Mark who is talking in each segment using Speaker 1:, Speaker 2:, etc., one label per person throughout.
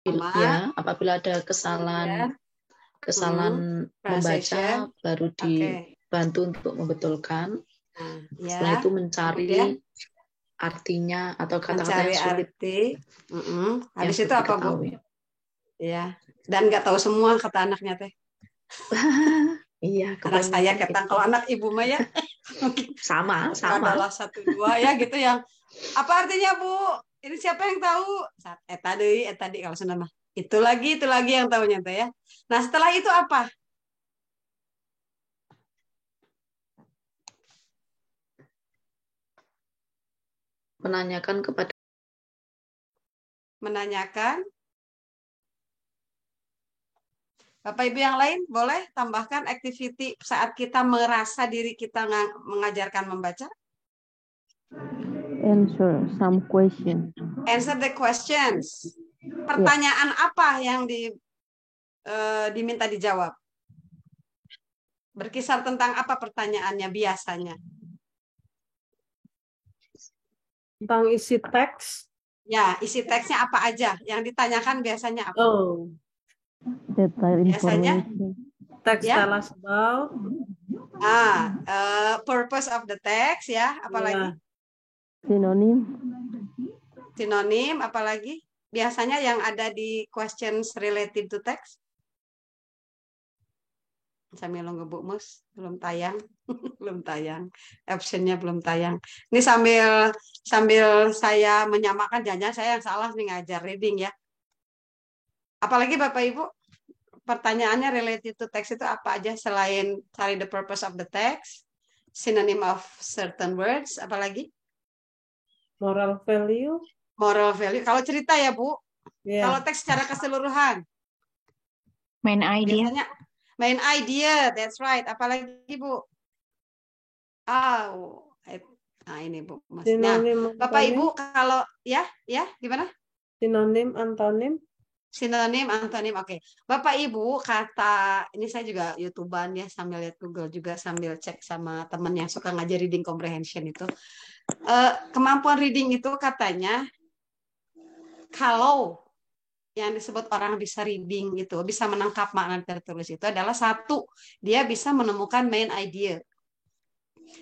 Speaker 1: Ya, apabila ada
Speaker 2: kemudian
Speaker 1: kesalahan membaca,
Speaker 2: translation.
Speaker 1: baru
Speaker 2: Oke.
Speaker 1: dibantu untuk membetulkan.
Speaker 2: Nah,
Speaker 1: Setelah
Speaker 2: ya.
Speaker 1: itu mencari
Speaker 2: Kemudian
Speaker 1: artinya atau kata-kata
Speaker 2: mencari
Speaker 1: yang sulit
Speaker 2: arti. Habis itu apa, Bu?
Speaker 1: diketahui.
Speaker 2: Ya. Dan nggak tahu semua kata anaknya teh.
Speaker 1: Iya,
Speaker 2: Anak saya
Speaker 1: kebanyakan
Speaker 2: ketang.
Speaker 1: gitu.
Speaker 2: Kalau anak ibu mah ya mungkin
Speaker 1: Sama.
Speaker 2: adalah satu dua ya gitu yang apa artinya, Bu? Ini siapa yang tahu? Tadi kalau sudah mah. Itu lagi yang tahunya teh ya. Nah, setelah itu apa?
Speaker 1: Menanyakan kepada
Speaker 2: Menanyakan. Bapak Ibu yang lain boleh tambahkan activity saat kita merasa diri kita mengajarkan membaca?
Speaker 3: Answer some question.
Speaker 2: Answer the questions. Pertanyaan apa yang diminta dijawab? Berkisar tentang apa pertanyaannya biasanya?
Speaker 4: Tentang isi teks.
Speaker 2: Ya, isi teksnya apa aja? Yang ditanyakan biasanya apa?
Speaker 4: Oh,
Speaker 3: Detail
Speaker 2: Biasanya?
Speaker 3: information.
Speaker 4: text
Speaker 2: Ya.
Speaker 4: tell us about.
Speaker 2: Purpose of the text ya, apalagi?
Speaker 3: Sinonim.
Speaker 2: Sinonim, apalagi? Biasanya yang ada di questions related to text? Sambil nunggu Bu Mus, belum tayang. Belum tayang. Optionnya belum tayang. Ini sambil saya menyamakan, jangan saya yang salah nih ngajar reading ya. Apalagi Bapak Ibu, pertanyaannya related to text itu apa aja selain cari the purpose of the text, synonym of certain words, apalagi?
Speaker 4: Moral value.
Speaker 2: Moral value. Kalau cerita ya Bu,
Speaker 4: Yeah.
Speaker 2: kalau teks secara keseluruhan.
Speaker 5: Main idea.
Speaker 2: Biasanya main idea, that's right. Apalagi Bu? Nah ini Bu. Nah, Bapak Ibu kalau ya gimana?
Speaker 4: Sinonim, antonim.
Speaker 2: Sinonim, antonim, oke. Bapak Ibu kata ini saya juga YouTuber ya sambil lihat Google juga sambil cek sama teman yang suka ngajar reading comprehension itu. Kemampuan reading itu katanya kalau yang disebut orang bisa reading itu bisa menangkap makna tertulis itu adalah satu, dia bisa menemukan main idea.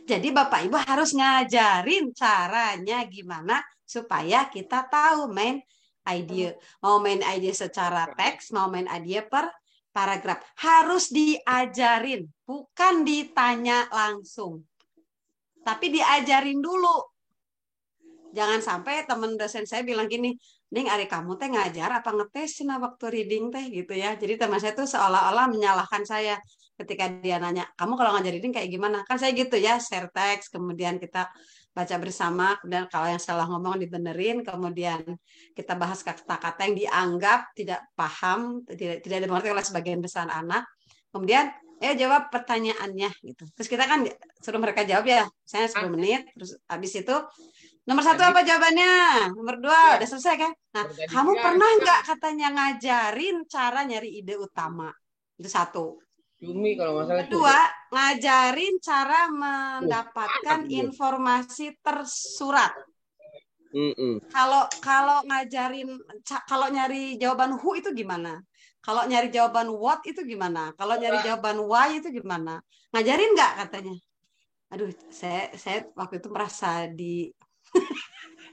Speaker 2: Jadi Bapak Ibu harus ngajarin caranya gimana supaya kita tahu main idea. Mau main idea secara teks, mau main idea per paragraf. Harus diajarin, bukan ditanya langsung. Tapi diajarin dulu. Jangan sampai teman dosen saya bilang gini, Ning, ari kamu teh ngajar apa ngetes cina waktu reading teh gitu ya. Jadi teman saya tuh seolah-olah menyalahkan saya ketika dia nanya, kamu kalau ngajar reading kayak gimana? Kan saya gitu ya, share teks, kemudian kita baca bersama, kemudian kalau yang salah ngomong dibenerin, kemudian kita bahas kata-kata yang dianggap tidak paham, tidak dimengerti oleh sebagian besar anak. Kemudian jawab pertanyaannya gitu. Terus kita kan suruh mereka jawab ya, saya 10 menit, terus habis itu nomor 1 apa jawabannya? Nomor 2 udah selesai kan? Nah, kamu pernah nggak katanya ngajarin cara nyari ide utama? Itu 1. Kedua, ngajarin cara mendapatkan informasi tersurat. Kalau ngajarin, kalau nyari jawaban who itu gimana? Kalau nyari jawaban what itu gimana? Kalau nyari jawaban why itu gimana? Ngajarin nggak katanya? Aduh, saya waktu itu merasa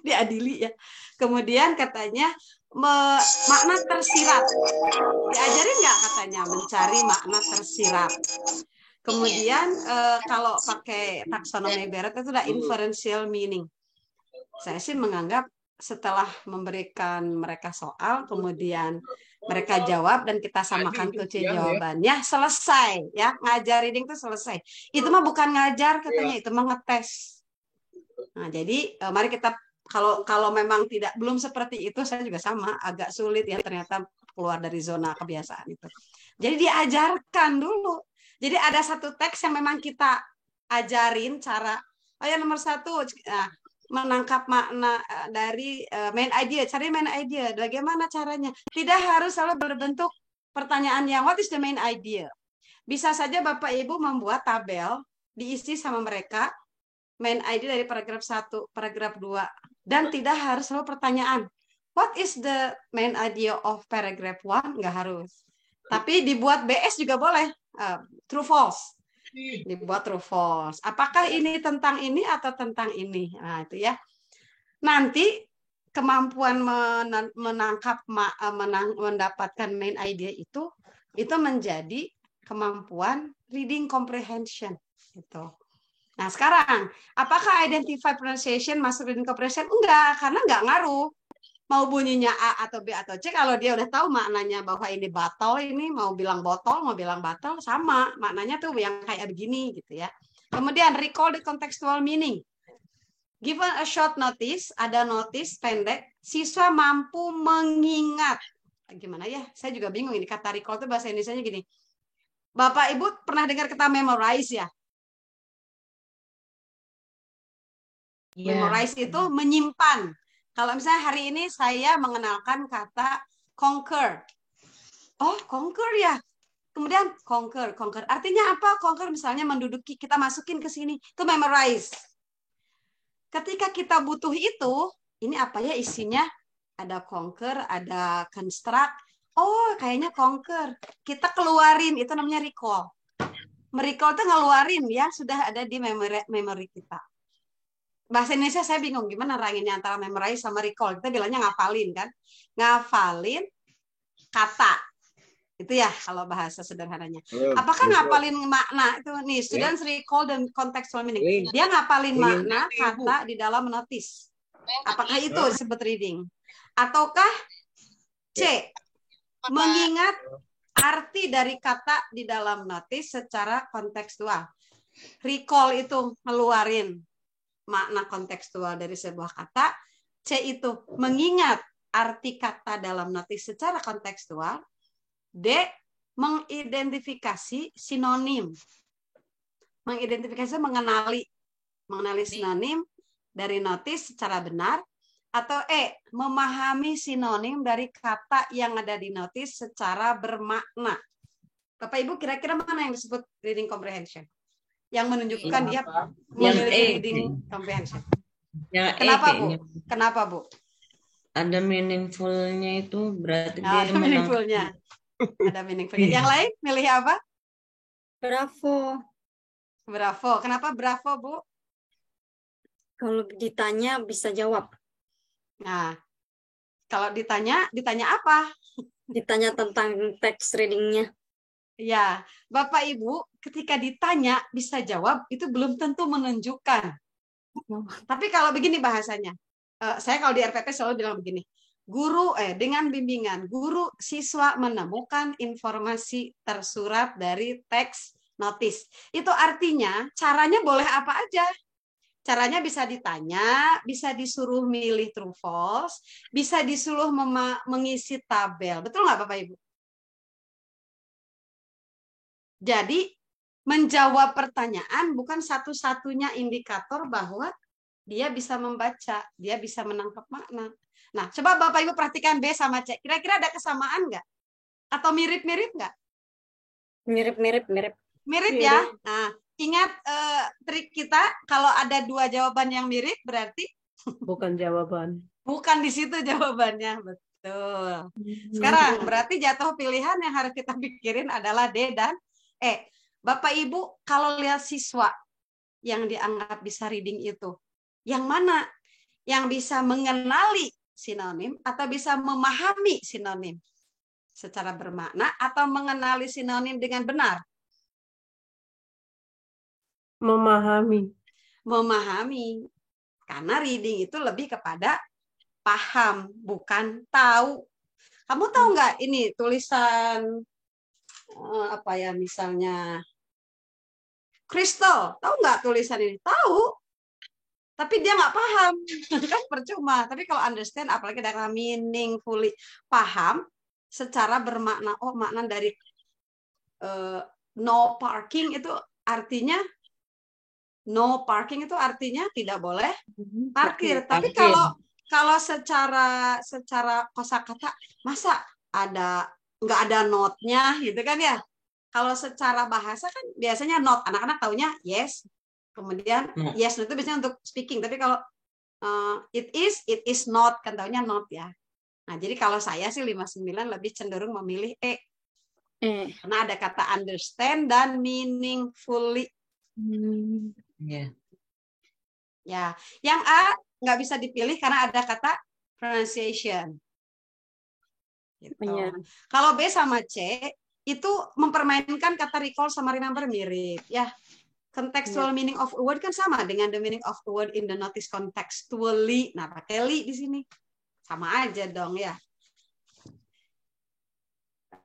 Speaker 2: diadili ya. Kemudian katanya makna tersirat. Diajarin nggak katanya mencari makna tersirat. Kemudian kalau pakai taksonomi Barrett itu ada inferential meaning. Saya sih menganggap setelah memberikan mereka soal, kemudian mereka jawab dan kita samakan tuh jawabannya, selesai ya, ngajar reading itu selesai. Itu mah bukan ngajar katanya, itu mah ngetes. Nah, jadi mari kita kalau memang belum seperti itu, saya juga sama agak sulit ya ternyata keluar dari zona kebiasaan itu. Jadi diajarkan dulu. Jadi ada satu teks yang memang kita ajarin cara. Nomor 1, menangkap makna dari main idea, cari main idea. Bagaimana caranya? Tidak harus selalu berbentuk pertanyaan yang what is the main idea. Bisa saja Bapak Ibu membuat tabel diisi sama mereka main idea dari paragraf 1, paragraf 2 dan tidak harus selalu pertanyaan. what is the main idea of paragraph 1? Nggak harus. Tapi dibuat BS juga boleh. True false. Dibuat true false. Apakah ini tentang ini atau tentang ini? Nah, itu ya. Nanti kemampuan mendapatkan main idea itu menjadi kemampuan reading comprehension gitu. Nah, sekarang apakah identify pronunciation masuk reading comprehension? Enggak, karena enggak ngaruh. Mau bunyinya A atau B atau C, kalau dia udah tahu maknanya bahwa ini botol, ini mau bilang botol, mau bilang botol, sama. Maknanya tuh yang kayak begini gitu ya. Kemudian recall the contextual meaning. Given a short notice, ada notice pendek, siswa mampu mengingat. Gimana ya? Saya juga bingung ini kata recall itu bahasa Indonesianya gini. Bapak Ibu pernah dengar kata memorize ya? Memorize itu menyimpan. Kalau misalnya hari ini saya mengenalkan kata conquer. Oh, conquer ya. Kemudian conquer. Artinya apa? Conquer misalnya menduduki, kita masukin ke sini. Itu memorize. Ketika kita butuh itu, ini apa ya isinya? Ada conquer, ada construct. Oh, kayaknya conquer. Kita keluarin, itu namanya recall. Merecall itu ngeluarin ya, sudah ada di memori kita. Bahasa Indonesia saya bingung gimana ranginnya antara memorize sama recall. Kita bilangnya ngafalin kan. Ngafalin kata. Itu ya kalau bahasa sederhananya. Apakah ngapalin makna? Itu nih, students recall dan contextual meaning. Dia ngapalin makna kata di dalam notice. Apakah itu disebut reading? Ataukah C, mengingat arti dari kata di dalam notice secara kontekstual. Recall itu ngeluarin makna kontekstual dari sebuah kata. C itu mengingat arti kata dalam notis secara kontekstual. D, mengidentifikasi sinonim. Mengidentifikasi mengenali sinonim dari notis secara benar. Atau E, memahami sinonim dari kata yang ada di notis secara bermakna. Bapak Ibu kira-kira mana yang disebut reading comprehension? Yang menunjukkan dia memiliki reading comprehension. Kenapa, Bu? Kenapa, Bu?
Speaker 6: Ada meaningful-nya itu berarti dia
Speaker 2: ada meaningful-nya. Ada meaningful-nya. Yang lain milih apa?
Speaker 7: Bravo.
Speaker 2: Bravo. Kenapa bravo, Bu?
Speaker 7: Kalau ditanya bisa jawab.
Speaker 2: Nah, kalau ditanya apa?
Speaker 7: Ditanya tentang text reading-nya.
Speaker 2: Ya, Bapak Ibu, ketika ditanya bisa jawab itu belum tentu menunjukkan. Tapi kalau begini bahasanya, saya kalau di RPP selalu bilang begini, dengan bimbingan guru siswa menemukan informasi tersurat dari teks notis. Itu artinya caranya boleh apa aja. Caranya bisa ditanya, bisa disuruh milih true false, bisa disuruh mengisi tabel. Betul nggak Bapak Ibu? Jadi, menjawab pertanyaan bukan satu-satunya indikator bahwa dia bisa membaca, dia bisa menangkap makna. Nah, coba Bapak Ibu perhatikan B sama C. Kira-kira ada kesamaan nggak? Atau mirip-mirip nggak?
Speaker 7: Mirip.
Speaker 2: Mirip ya? Nah, ingat trik kita, kalau ada dua jawaban yang mirip, berarti
Speaker 4: Bukan jawaban.
Speaker 2: bukan di situ jawabannya. Betul. Sekarang, berarti jatuh pilihan yang harus kita pikirin adalah D dan Bapak Ibu kalau lihat siswa yang dianggap bisa reading itu, yang mana yang bisa mengenali sinonim atau bisa memahami sinonim secara bermakna atau mengenali sinonim dengan benar?
Speaker 4: Memahami.
Speaker 2: Memahami. Karena reading itu lebih kepada paham, bukan tahu. Kamu tahu nggak ini tulisan apa ya misalnya Crystal, tahu nggak tulisan ini? Tahu, tapi dia nggak paham, kan percuma. Tapi kalau understand, apalagi dengan meaningfully paham, secara bermakna, oh makna dari no parking itu artinya tidak boleh parkir. Tapi kalau secara kosakata, masa nggak ada note-nya gitu kan ya? Kalau secara bahasa kan biasanya note, anak-anak taunya yes, kemudian yes itu biasanya untuk speaking. Tapi kalau it is not kan taunya not ya. Nah, jadi kalau saya sih 59 lebih cenderung memilih E. Karena ada kata understand dan meaningfully.
Speaker 6: Ya.
Speaker 2: Ya, yang A nggak bisa dipilih karena ada kata pronunciation. Gitu.
Speaker 7: Iya.
Speaker 2: Kalau B sama C itu mempermainkan kata recall sama remember mirip. Ya, contextual meaning of a word kan sama dengan the meaning of a word in the notice contextually. Nah, pakai li di sini. Sama aja dong ya.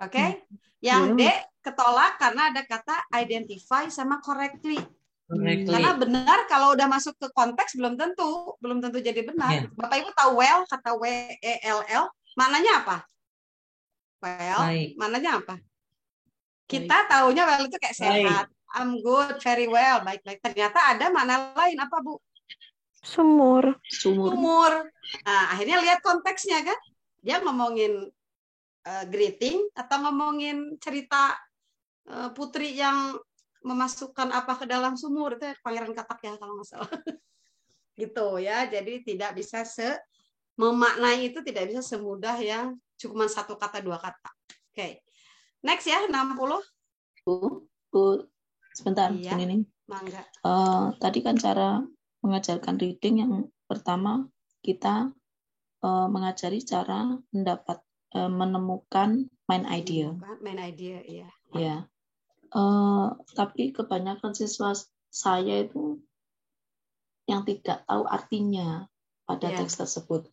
Speaker 2: Oke? Yang D ketolak karena ada kata identify sama correctly.
Speaker 6: Correctly.
Speaker 2: Karena benar kalau udah masuk ke konteks belum tentu jadi benar.
Speaker 6: Yeah.
Speaker 2: Bapak Ibu tahu well, kata W-E-L-L, maknanya apa? Well,
Speaker 6: Baik.
Speaker 2: maknanya apa? Kita taunya well itu kayak sehat. I'm good, very well, baik-baik. Ternyata ada makna lain apa, Bu?
Speaker 3: Sumur.
Speaker 2: Sumur. Nah, akhirnya lihat konteksnya kan. Dia ngomongin greeting atau ngomongin cerita putri yang memasukkan apa ke dalam sumur, itu Pangeran Katak ya kalau nggak salah. Gitu ya. Jadi tidak bisa memaknai itu tidak bisa semudah yang cuma satu kata dua kata. Oke. Next ya 60.
Speaker 1: Bu, sebentar,
Speaker 2: Iya.
Speaker 1: Bu Nining.
Speaker 2: Mangga.
Speaker 1: Tadi kan cara mengajarkan reading yang pertama kita mengajari cara menemukan main idea.
Speaker 2: Main idea, iya.
Speaker 1: Ya. Tapi kebanyakan siswa saya itu yang tidak tahu artinya pada teks tersebut.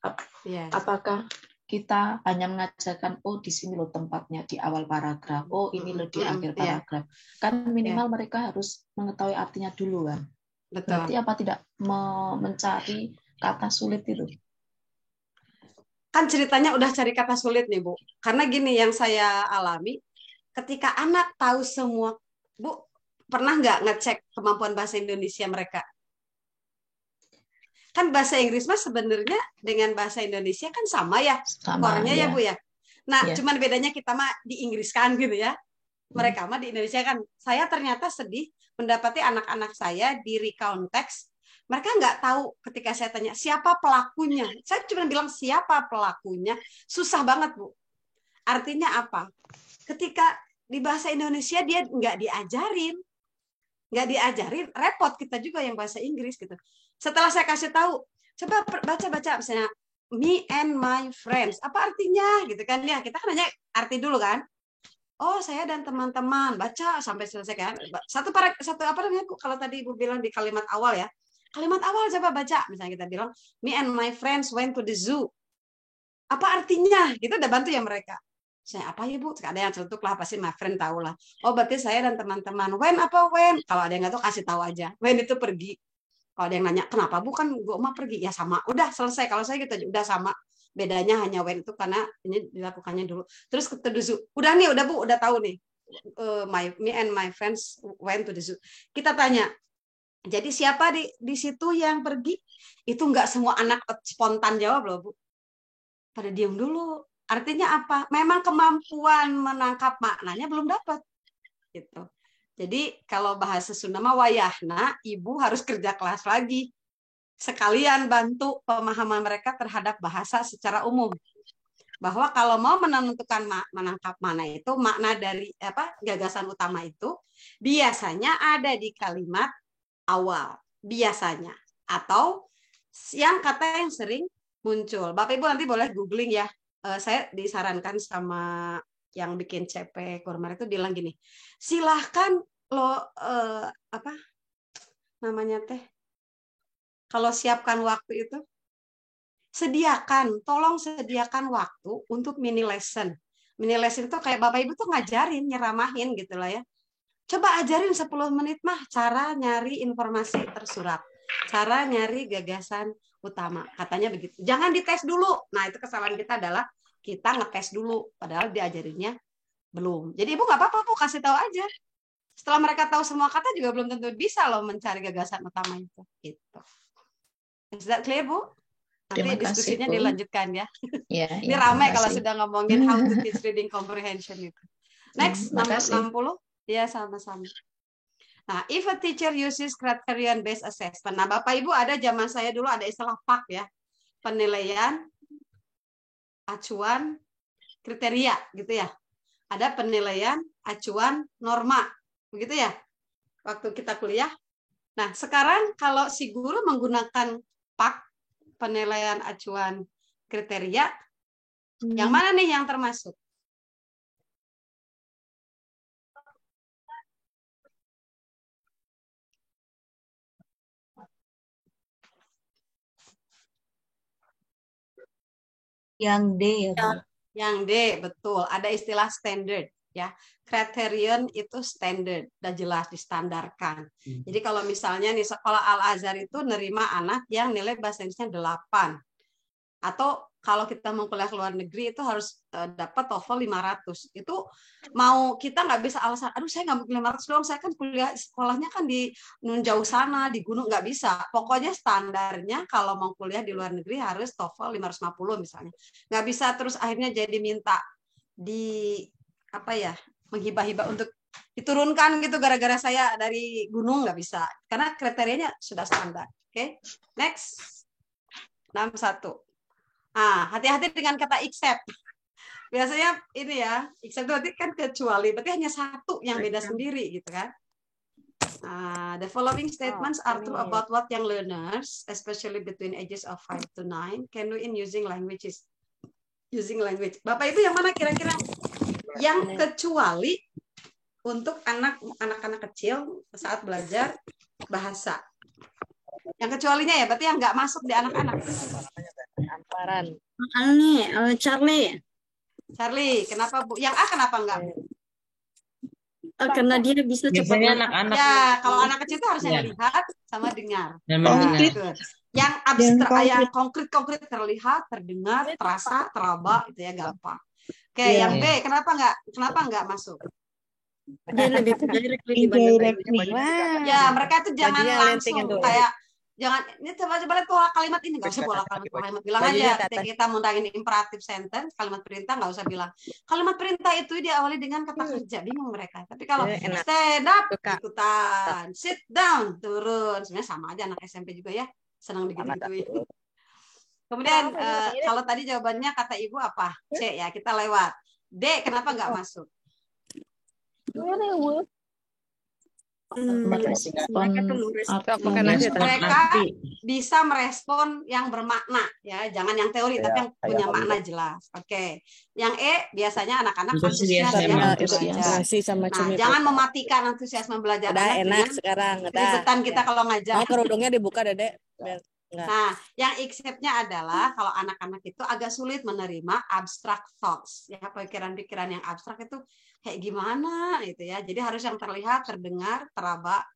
Speaker 1: Apakah kita hanya mengajarkan, oh di sini loh tempatnya di awal paragraf, oh ini loh di akhir paragraf. Kan minimal mereka harus mengetahui artinya dulu kan.
Speaker 2: Betul.
Speaker 1: Berarti apa tidak mencari kata sulit itu?
Speaker 2: Kan ceritanya udah cari kata sulit nih, Bu. Karena gini yang saya alami, ketika anak tahu semua, Bu, pernah nggak ngecek kemampuan bahasa Indonesia mereka? Kan bahasa Inggris mah sebenarnya dengan bahasa Indonesia kan sama ya, core-nya ya Bu ya. Nah, cuman bedanya kita mah di Inggriskan gitu ya. Mereka mah di Indonesia kan. Saya ternyata sedih mendapati anak-anak saya di recount teks, mereka nggak tahu ketika saya tanya siapa pelakunya. Saya cuma bilang siapa pelakunya. Susah banget, Bu. Artinya apa? Ketika di bahasa Indonesia dia nggak diajarin, repot kita juga yang bahasa Inggris gitu. Setelah saya kasih tahu, coba baca misalnya me and my friends, apa artinya gitu kan ya, kita kan nanya arti dulu kan. Oh, saya dan teman-teman, baca sampai selesai kan. Satu apa namanya kalau tadi Ibu bilang di kalimat awal ya. Kalimat awal coba baca, misalnya kita bilang me and my friends went to the zoo. Apa artinya? Gitu udah bantu ya mereka. Saya apa ya Bu? Ada yang celutuk lah, pasti my friend tahu lah. Oh berarti saya dan teman-teman. When apa when? Kalau ada yang nggak tahu kasih tahu aja. When itu pergi. Kalau ada yang nanya kenapa Bu kan gue mah pergi, ya sama. Udah selesai. Kalau saya gitu udah sama. Bedanya hanya when itu karena ini dilakukannya dulu. Terus ke the zoo. Udah nih, udah Bu, udah tahu nih. Me and my friends went to the zoo. Kita tanya. Jadi siapa di situ yang pergi? Itu nggak semua anak spontan jawab loh Bu. Pada diam dulu. Artinya apa? Memang kemampuan menangkap maknanya belum dapat. Gitu. Jadi kalau bahasa Sunda mah wayahna, ibu harus kerja kelas lagi. Sekalian bantu pemahaman mereka terhadap bahasa secara umum. Bahwa kalau mau menentukan menangkap mana itu, makna dari gagasan utama itu biasanya ada di kalimat awal. Biasanya. Atau yang kata yang sering muncul. Bapak Ibu nanti boleh googling ya. Saya disarankan sama yang bikin CP Kurmar itu bilang gini, silahkan lo kalau siapkan waktu itu tolong sediakan waktu untuk mini lesson. Mini lesson itu kayak Bapak Ibu tuh ngajarin, nyeramahin gitu lah ya. Coba ajarin 10 menit mah cara nyari informasi tersurat, cara nyari gagasan utama, katanya begitu. Jangan dites dulu. Nah, itu kesalahan kita adalah kita ngetes dulu, padahal diajarinnya belum. Jadi Ibu nggak apa-apa, Bu, kasih tahu aja. Setelah mereka tahu semua kata juga belum tentu bisa loh mencari gagasan utama itu. Gitu. Is that clear, Bu? Nanti diskusinya dilanjutkan ya. Ini ramai kalau sudah ngomongin how to teach reading comprehension itu. Next, nomor 60. Ya, sama-sama. Nah, if a teacher uses criterion-based assessment. Nah, Bapak Ibu ada zaman saya dulu ada istilah PAK ya. Penilaian acuan kriteria gitu ya. Ada penilaian acuan norma. Begitu ya? Waktu kita kuliah. Nah, sekarang kalau si guru menggunakan PAK, penilaian acuan kriteria, yang mana nih yang termasuk?
Speaker 6: Yang D ya, Bu.
Speaker 2: Yang D, betul. Ada istilah standard ya. Criterion itu standard, udah jelas distandarkan. Jadi kalau misalnya nih sekolah Al-Azhar itu nerima anak yang nilai bahasa Inggrisnya 8. Atau kalau kita mau kuliah ke luar negeri itu harus dapat TOEFL 500. Itu mau kita nggak bisa alasan, aduh saya nggak mau 500 doang, saya kan kuliah sekolahnya kan di jauh sana, di gunung, nggak bisa. Pokoknya standarnya kalau mau kuliah di luar negeri harus TOEFL 550 misalnya. Nggak bisa terus akhirnya jadi minta di apa ya, menghibah-hibah untuk diturunkan gitu gara-gara saya dari gunung, nggak bisa. Karena kriterianya sudah standar. Oke, next. 61. Ah, hati-hati dengan kata except. Biasanya ini ya, except itu berarti kan kecuali, berarti hanya satu yang beda sendiri gitu kan. The following statements are true about what young learners, especially between ages of 5 to 9, can do in using languages. Using language. Bapak Ibu yang mana kira-kira yang kecuali untuk anak-anak kecil saat belajar bahasa? Yang kecualinya ya, berarti yang nggak masuk di anak-anak.
Speaker 7: Amparan. Nih,
Speaker 2: Charlie, kenapa Bu? Yang A kenapa enggak?
Speaker 7: Karena dia bisa cepat.
Speaker 6: Biasanya anak-anak.
Speaker 2: Ya, kalau anak kecil itu harusnya lihat sama dengar.
Speaker 6: Konkret.
Speaker 2: Yang abstrak, yang konkret terlihat, terdengar, terasa, teraba, itu ya gampang. Oke, yang B kenapa enggak masuk?
Speaker 7: Dia lebih direct dibanding.
Speaker 2: Ya, mereka itu jangan langsung kayak jangan ini coba lihat pola kalimat ini, nggak usah pola kalimat bilang aja kita mundangin imperatif sentence, kalimat perintah nggak usah bilang kalimat perintah itu diawali dengan kata kerja, bingung mereka. Tapi kalau stand up ikutan, sit down turun, sebenarnya sama aja anak SMP juga ya senang digituin. Kemudian kalau tadi jawabannya kata ibu apa? C ya, kita lewat. D kenapa nggak masuk? Mereka bisa merespon yang bermakna ya, jangan yang teori tapi yang punya makna jelas. Oke. Yang E biasanya anak-anak antusias ya belajar. Nah, jangan mematikan antusiasme belajar anak
Speaker 8: enak sekarang.
Speaker 2: Keribetan kita kalau ngajar.
Speaker 8: Kerudungnya dibuka, Dedek.
Speaker 2: Nah, yang accept-nya adalah kalau anak-anak itu agak sulit menerima abstract thoughts. Ya, pikiran-pikiran yang abstrak itu kayak gimana gitu ya. Jadi harus yang terlihat, terdengar, teraba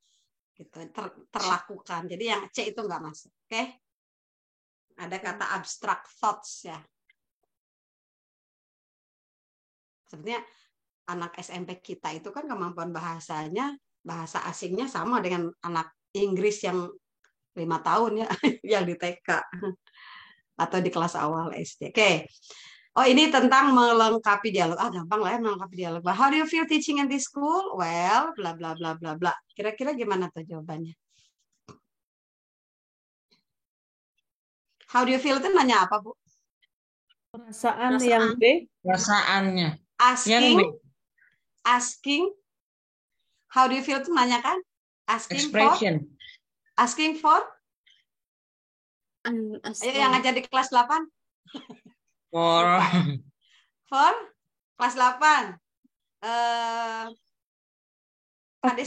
Speaker 2: gitu, terlakukan. Jadi yang C itu nggak masuk. Oke? Ada kata abstract thoughts ya. Sebenarnya anak SMP kita itu kan kemampuan bahasanya, bahasa asingnya sama dengan anak Inggris yang 5 tahun ya, yang di TK atau di kelas awal SD. Oke. Oh, ini tentang melengkapi dialog. Gampang lah ya melengkapi dialog. How do you feel teaching in this school? Well, bla bla bla bla bla. Kira-kira gimana tuh jawabannya? How do you feel itu nanya apa, Bu?
Speaker 4: Perasaan yang B.
Speaker 6: Perasaannya.
Speaker 2: Asking. How do you feel itu nanyakan?
Speaker 6: Expression.
Speaker 2: Asking for? Ayo yang ngajar di kelas 8. For kelas 8. KD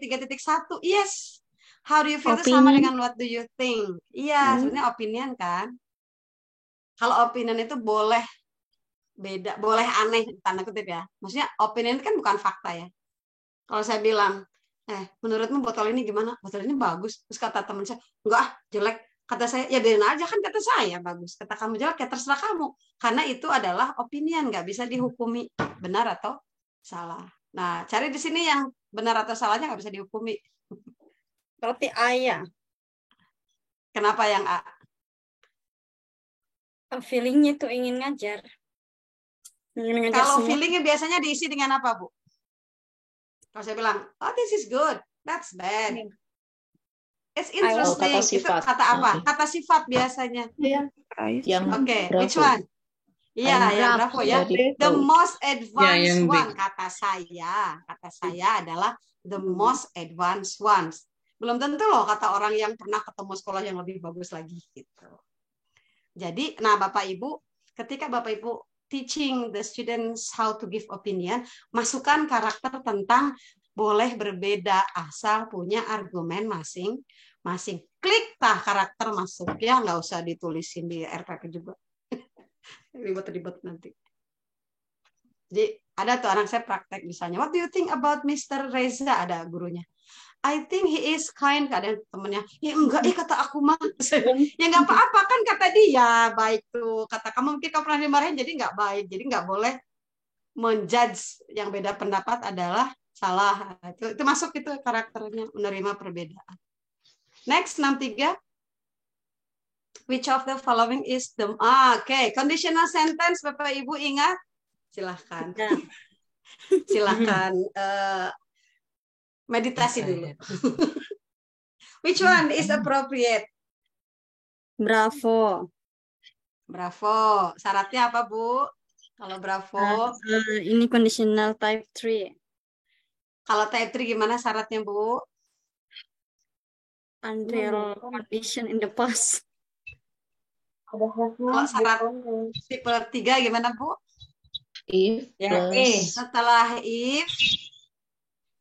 Speaker 2: 3.1. Yes. How do you feel itu sama dengan what do you think? Iya, sebenarnya opinion kan. Kalau opinion itu boleh beda, boleh aneh tanda kutip ya. Maksudnya opinion itu kan bukan fakta ya. Kalau saya bilang, menurutmu botol ini gimana? Botol ini bagus. Terus kata teman saya, enggak, jelek. Kata saya, ya biarin aja kan kata saya bagus. Kata kamu jelek, ya terserah kamu. Karena itu adalah opinion, nggak bisa dihukumi benar atau salah. Nah, cari di sini yang benar atau salahnya nggak bisa dihukumi.
Speaker 7: Berarti A ya.
Speaker 2: Kenapa yang A?
Speaker 7: Feelingnya tuh ingin ngajar.
Speaker 2: Kalau feelingnya biasanya diisi dengan apa, Bu? Kalau saya bilang, oh this is good, that's bad. It's interesting. Itu kata apa? Kata sifat biasanya.
Speaker 1: Yang
Speaker 2: Oke, which one? Iya, yang bravo ya. The most advanced
Speaker 6: yang
Speaker 2: one kata saya adalah the most advanced ones. Belum tentu loh kata orang yang pernah ketemu sekolah yang lebih bagus lagi gitu. Jadi, nah Bapak Ibu, ketika Bapak Ibu teaching the students how to give opinion, masukkan karakter tentang boleh berbeda asal punya argumen masing-masing. Klik tah karakter masuk ya, nggak usah ditulisin di RPP juga. Ribet-ribet nanti. Jadi ada tuh anak saya praktek misalnya, what do you think about Mr. Reza? Ada gurunya. I think he is kind. Kadang temennya, ya enggak, kata aku mah. Ya nggak apa-apa kan kata dia, baik tuh. Kata kamu mungkin kamu pernah dimarahin, jadi nggak baik. Jadi nggak boleh menjudge yang beda pendapat adalah salah. Itu masuk itu karakternya, menerima perbedaan. Next, 63. Which of the following is the... Oke. Conditional sentence, Bapak Ibu ingat? Silahkan. Silahkan. Meditasi dulu. Which one is appropriate?
Speaker 7: Bravo.
Speaker 2: Bravo. Syaratnya apa, Bu? Kalau bravo.
Speaker 7: Ini conditional type 3.
Speaker 2: Kalau type 3 gimana syaratnya, Bu?
Speaker 7: Unreal condition in the past.
Speaker 2: Kalau syarat tipe 3 gimana, Bu?
Speaker 1: If plus
Speaker 2: Setelah if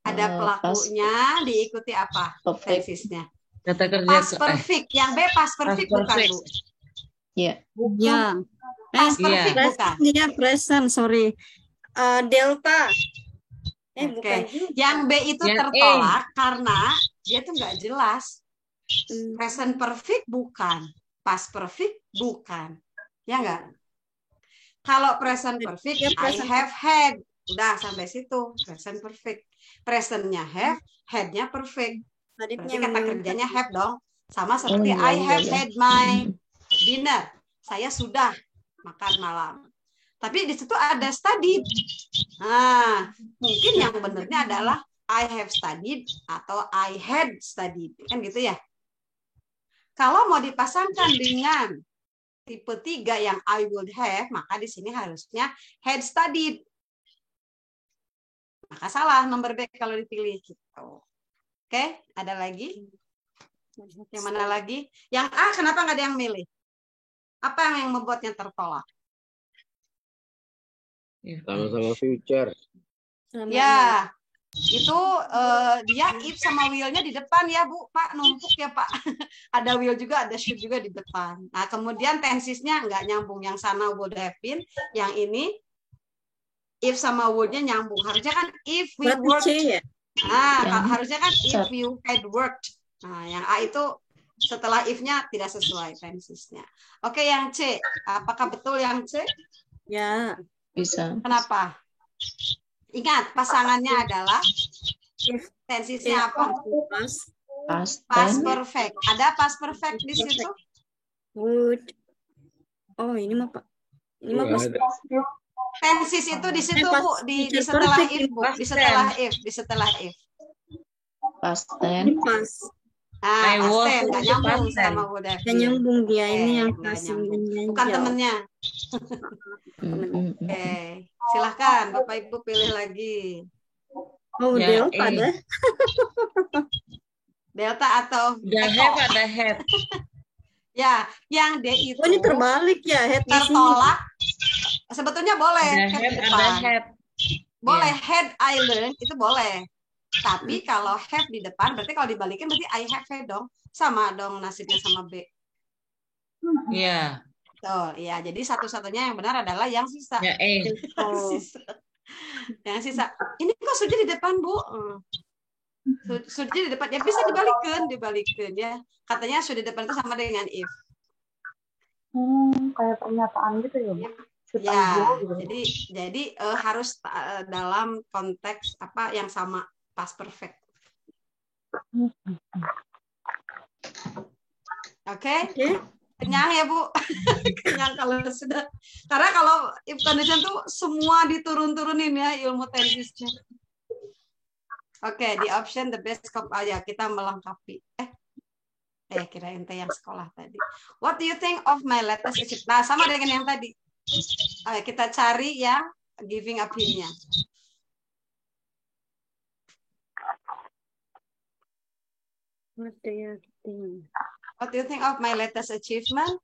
Speaker 2: ada pelakunya diikuti apa? Tensisnya.
Speaker 6: Kata kerja
Speaker 2: Past perfect. Yang B past perfect bukan, Bu?
Speaker 1: Ya.
Speaker 7: Ya.
Speaker 2: Past perfect bukan.
Speaker 7: Dia present, sorry. Delta. Bukan juga.
Speaker 2: Yang B itu tertolak karena dia tuh nggak jelas. Present perfect bukan. Past perfect bukan. Ya nggak? Kalau present perfect, I have had. Udah sampai situ. Present perfect. Presentnya have, had-nya perfect. Berarti kata kerjanya have dong. Sama seperti I have had my dinner. Saya sudah makan malam. Tapi di situ ada studied. Nah, mungkin yang benernya adalah I have studied atau I had studied. Kan gitu ya. Kalau mau dipasangkan dengan tipe 3 yang I would have, maka di sini harusnya had studied. Maka salah nomor B kalau dipilih gitu. Oke, ada lagi? Yang mana lagi? Yang A kenapa nggak ada yang milih? Apa yang membuatnya tertolak?
Speaker 8: Sama-sama future.
Speaker 2: Ya, itu dia if sama will-nya di depan ya Bu, Pak, numpuk ya Pak. Ada will juga, ada should juga di depan. Nah, kemudian tensisnya nggak nyambung. Yang sana would have been, yang ini if sama would-nya nyambung. Harusnya kan if we worked.
Speaker 7: Ya?
Speaker 2: Nah, harusnya kan if you had worked. Nah, yang A itu setelah if-nya tidak sesuai tensisnya. Oke, yang C. Apakah betul yang C?
Speaker 7: Ya.
Speaker 1: Bisa.
Speaker 2: Kenapa? Ingat, pasangannya adalah tensisnya apa? Past perfect. Ada past perfect di situ?
Speaker 7: Would. Oh, ini mah Pak. Ini mah past.
Speaker 2: Tensis itu di situ Bu, di setelah if Bu, di setelah if.
Speaker 1: Past tense.
Speaker 7: Pas.
Speaker 2: Past tense nggak nyambung sama would have been.
Speaker 7: Nggak nyambung dia ini yang
Speaker 2: nggak
Speaker 7: kasih.
Speaker 2: Bukan temennya. Oke, silahkan Bapak Ibu pilih lagi.
Speaker 7: Oh, delta ada.
Speaker 2: Delta atau
Speaker 6: ada head.
Speaker 2: Ya, yang D itu.
Speaker 7: Oh, ini terbalik ya, head
Speaker 2: tertolak. Sebetulnya boleh
Speaker 6: ada head.
Speaker 2: Boleh head I learn itu boleh. Tapi kalau have di depan berarti kalau dibalikin berarti I have head dong. Sama dong nasibnya sama B.
Speaker 6: Iya.
Speaker 2: Tuh, ya. Jadi satu-satunya yang benar adalah yang sisa.
Speaker 6: Ya,
Speaker 2: Yang sisa. Ini kok sudah di depan, Bu? Sudah di depan. Ya bisa dibalikin ya. Katanya sudah di depan itu sama dengan if.
Speaker 3: Kayak pernyataan gitu ya, Bu.
Speaker 2: Ya, jadi harus dalam konteks apa yang sama past perfect. Oke? Kenyang ya Bu? Kenyang kalau sudah. Karena kalau if condition tuh semua diturun-turunin ya ilmu tensisnya. Oke, di option the best ya kita melengkapi. Kira ente yang sekolah tadi. What do you think of my latest achievement? Nah, sama dengan yang tadi. Ayo kita cari yang giving opinion.
Speaker 7: What do you think?
Speaker 2: What do you think of my latest achievement?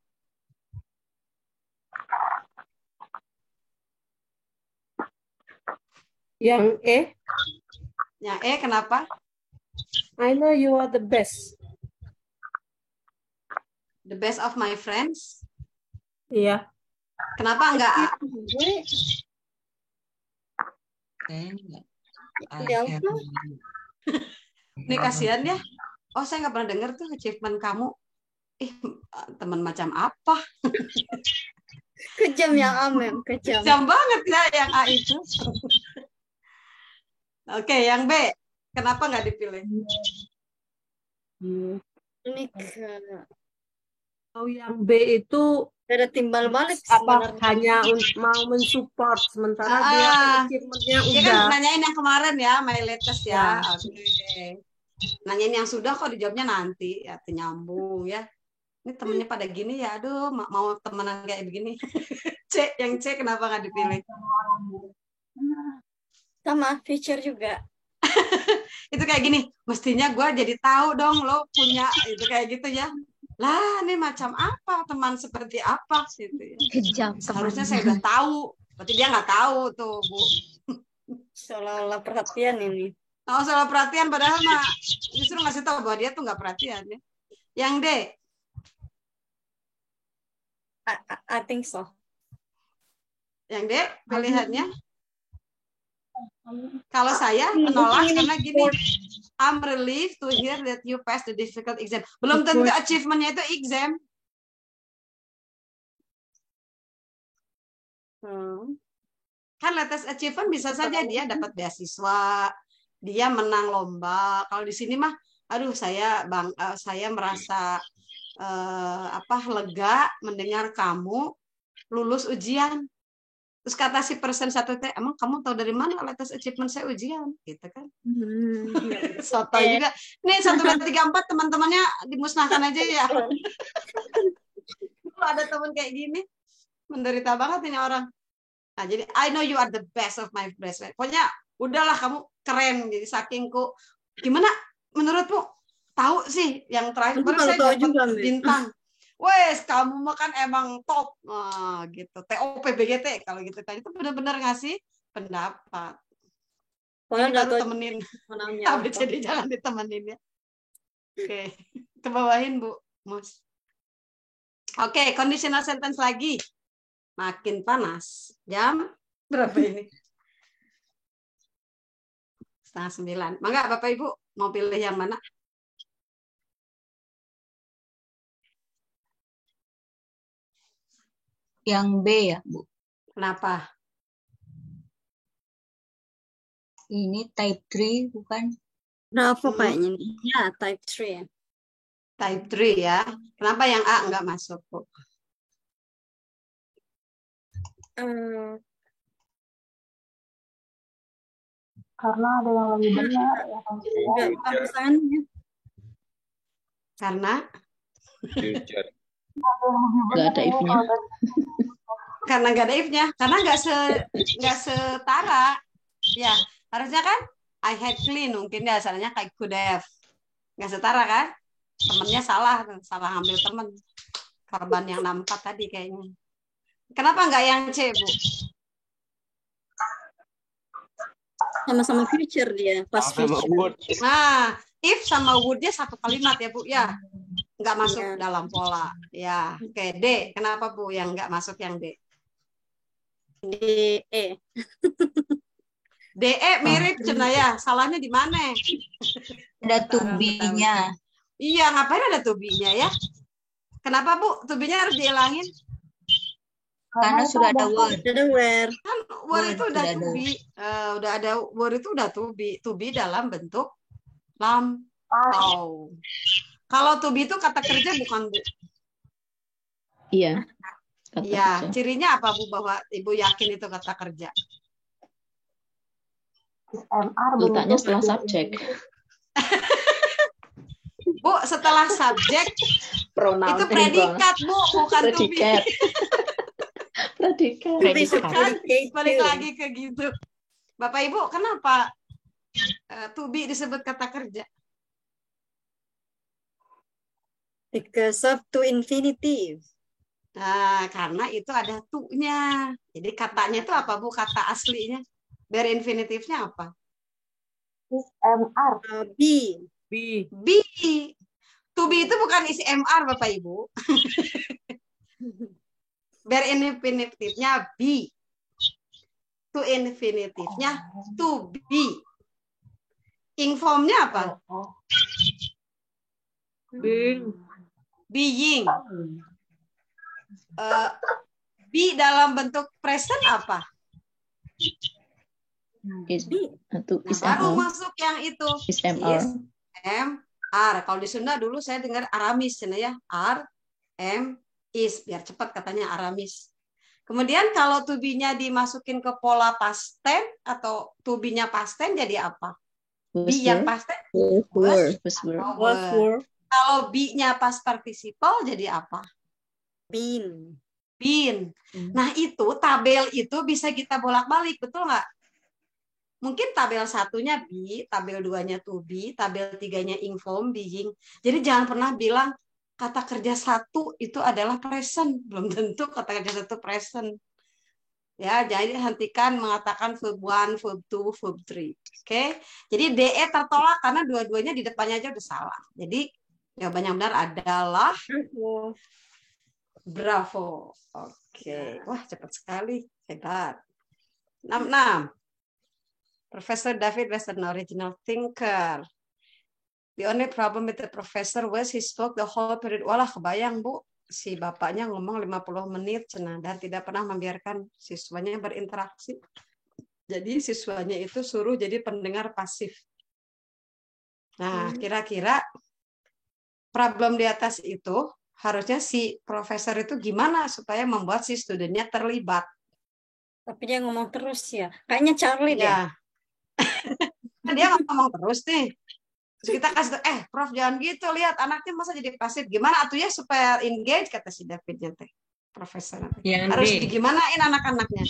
Speaker 4: Yang E,
Speaker 2: Yang kenapa?
Speaker 4: I know you are the best.
Speaker 2: The best of my friends.
Speaker 4: Iya.
Speaker 2: Kenapa enggak A?
Speaker 7: Ya apa?
Speaker 2: Ini kasihan ya. Oh, saya nggak pernah dengar tuh achievement kamu. Teman macam apa?
Speaker 7: Kejam yang Amem, kejam.
Speaker 2: Kejam banget ya yang A itu. Oke, yang B. Kenapa nggak dipilih?
Speaker 7: Ini ke
Speaker 4: Kalau yang B itu
Speaker 7: ada timbal balik
Speaker 4: apa
Speaker 7: sebenarnya.
Speaker 4: hanya mau mensupport sementara dia achievementnya
Speaker 2: Dia
Speaker 4: udah.
Speaker 2: kan nanyain yang kemarin ya, my latest ya.
Speaker 4: Ya.
Speaker 2: Oke. Nanyain yang sudah kok dijawabnya nanti, ya nyambung ya. Ini temennya pada gini ya, aduh mau temenan kayak begini. Yang C kenapa nggak dipilih?
Speaker 7: Sama feature juga.
Speaker 2: Itu kayak gini, mestinya gue jadi tahu dong lo punya itu kayak gitu ya. Lah ini macam apa, teman seperti apa gitu ya.
Speaker 5: Kejam
Speaker 2: Harusnya saya udah tahu, berarti dia nggak tahu tuh Bu.
Speaker 7: Seolah-olah perhatian ini.
Speaker 2: Oh, salah perhatian padahal mah justru ngasih tahu bahwa dia tuh nggak perhatian ya. Yang D,
Speaker 7: I think so.
Speaker 2: yang D pilihannya. Kalau saya menolak karena gini, I'm relieved to hear that you passed the difficult exam. Belum tentu achievementnya itu exam. Kan latest achievement bisa saja dia dapat beasiswa, dia menang lomba. Kalau di sini mah, aduh saya merasa lega mendengar kamu lulus ujian. Terus kata si person satu teh, emang kamu tahu dari mana latest achievement saya ujian, gitu kan? Soto juga. Nih 1, 2, 3, 4 teman-temannya dimusnahkan aja ya. Kalau ada teman kayak gini, menderita banget ini orang. Nah, jadi I know you are the best of my best friend. Pokoknya udahlah kamu keren. Jadi sakingku. Gimana menurutmu? Tahu sih yang terakhir baru saya dapat bintang. Wes, kamu mah kan emang top. Nah, gitu. TOP BGT kalau gitu kan. Itu benar-benar ngasih pendapat. Ini baru temenin. Tapi jadi jangan ditemenin ya. Oke. Kebawahin Bu Mus. Oke, conditional sentence lagi. Makin panas. Jam berapa ini? 8:30. Mangga Bapak Ibu mau pilih yang mana?
Speaker 5: Yang B ya, Bu.
Speaker 2: Kenapa?
Speaker 5: Ini type 3 bukan?
Speaker 7: Berapa kayaknya nih? Ya, type 3.
Speaker 2: Type 3 ya. Kenapa yang A nggak masuk, Bu?
Speaker 3: Karena ada yang lebih benar.
Speaker 2: Karena
Speaker 8: Future.
Speaker 1: Nggak ada if-nya.
Speaker 2: Karena nggak ada if-nya. Karena nggak setara. Ya, harusnya kan I had clean. Mungkin dia asalnya kayak could have. Nggak setara kan? Temennya salah ambil temen. Korban yang 64 tadi kayaknya. Kenapa nggak yang C, Bu?
Speaker 7: Sama-sama future dia. Pas
Speaker 8: Sama
Speaker 7: future.
Speaker 8: would.
Speaker 2: Nah, if sama would-nya satu kalimat ya, Bu. Ya, nggak masuk dalam pola. Ya, oke. D. Kenapa, Bu, yang nggak masuk yang D?
Speaker 7: DE.
Speaker 2: DE mirip Cenaya. Salahnya di mana?
Speaker 5: Ada tubinya.
Speaker 2: Iya, ngapain ada tubinya ya? Kenapa, Bu? Tubinya harus dihilangin?
Speaker 5: Karena sudah ada word.
Speaker 7: Ada where.
Speaker 2: Kan word itu udah
Speaker 5: sudah
Speaker 2: tubi. Udah ada word itu udah tubi. Tubi dalam bentuk lampau. Kalau tubi itu kata kerja bukan, Bu?
Speaker 1: Iya. Kata
Speaker 2: Iya,
Speaker 1: kerja.
Speaker 2: cirinya apa, Bu, bahwa Ibu yakin itu kata kerja?
Speaker 1: Letaknya setelah subjek.
Speaker 2: Bu, setelah subjek
Speaker 1: Pronoun
Speaker 2: itu predikat, Bu, bukan tubi.
Speaker 1: Predikat.
Speaker 2: Kan balik lagi ke gitu. Bapak Ibu, kenapa to be disebut kata kerja?
Speaker 7: Because of to infinitive.
Speaker 2: Nah, karena itu ada to-nya. Jadi katanya itu apa, Bu? Kata aslinya. Bare infinitifnya apa?
Speaker 3: Is MR.
Speaker 7: Be.
Speaker 2: Be. To be itu bukan isi MR, Bapak Ibu. Bare infinitifnya be. To infinitifnya to be. Informnya apa? Being. Be dalam bentuk present apa? Baru masuk yang itu.
Speaker 1: Is MR.
Speaker 2: MR. Kalau di Sunda dulu saya dengar Aramis ya. R, M, is. Biar cepat katanya Aramis. Kemudian kalau to be-nya dimasukin ke pola past tense atau to be-nya past tense jadi apa? Be yang past tense?
Speaker 1: Was.
Speaker 2: Kalau be-nya past participle jadi apa?
Speaker 7: Been.
Speaker 2: Nah itu tabel itu bisa kita bolak-balik, betul nggak? Mungkin tabel satunya be, tabel 2-nya to be, tabel 3-nya inform, being. Jadi jangan pernah bilang kata kerja satu itu adalah present. Belum tentu kata kerja satu present. Ya, jadi hentikan mengatakan verb 1, verb 2, verb 3. Oke? Jadi DE tertolak karena dua-duanya di depannya aja udah salah. Jadi jawaban yang benar adalah bravo. Oke. Wah, cepat sekali. Hebat. 66. Professor David was an original thinker. The only problem with the professor was he spoke the whole period. Walah, kebayang, Bu. Si bapaknya ngomong 50 menit cenah dan tidak pernah membiarkan siswanya berinteraksi. Jadi siswanya itu suruh jadi pendengar pasif. Nah, kira-kira problem di atas itu harusnya si profesor itu gimana supaya membuat si studennya terlibat.
Speaker 7: Tapi dia ngomong terus ya. Kayaknya Charlie deh.
Speaker 2: Dia ngomong terus nih. Terus kita kasih Prof jangan gitu, lihat anaknya masa jadi pasif. Gimana atuh ya supaya engage, kata si Davidnya teh. Profesor. Harus digimanain anak-anaknya.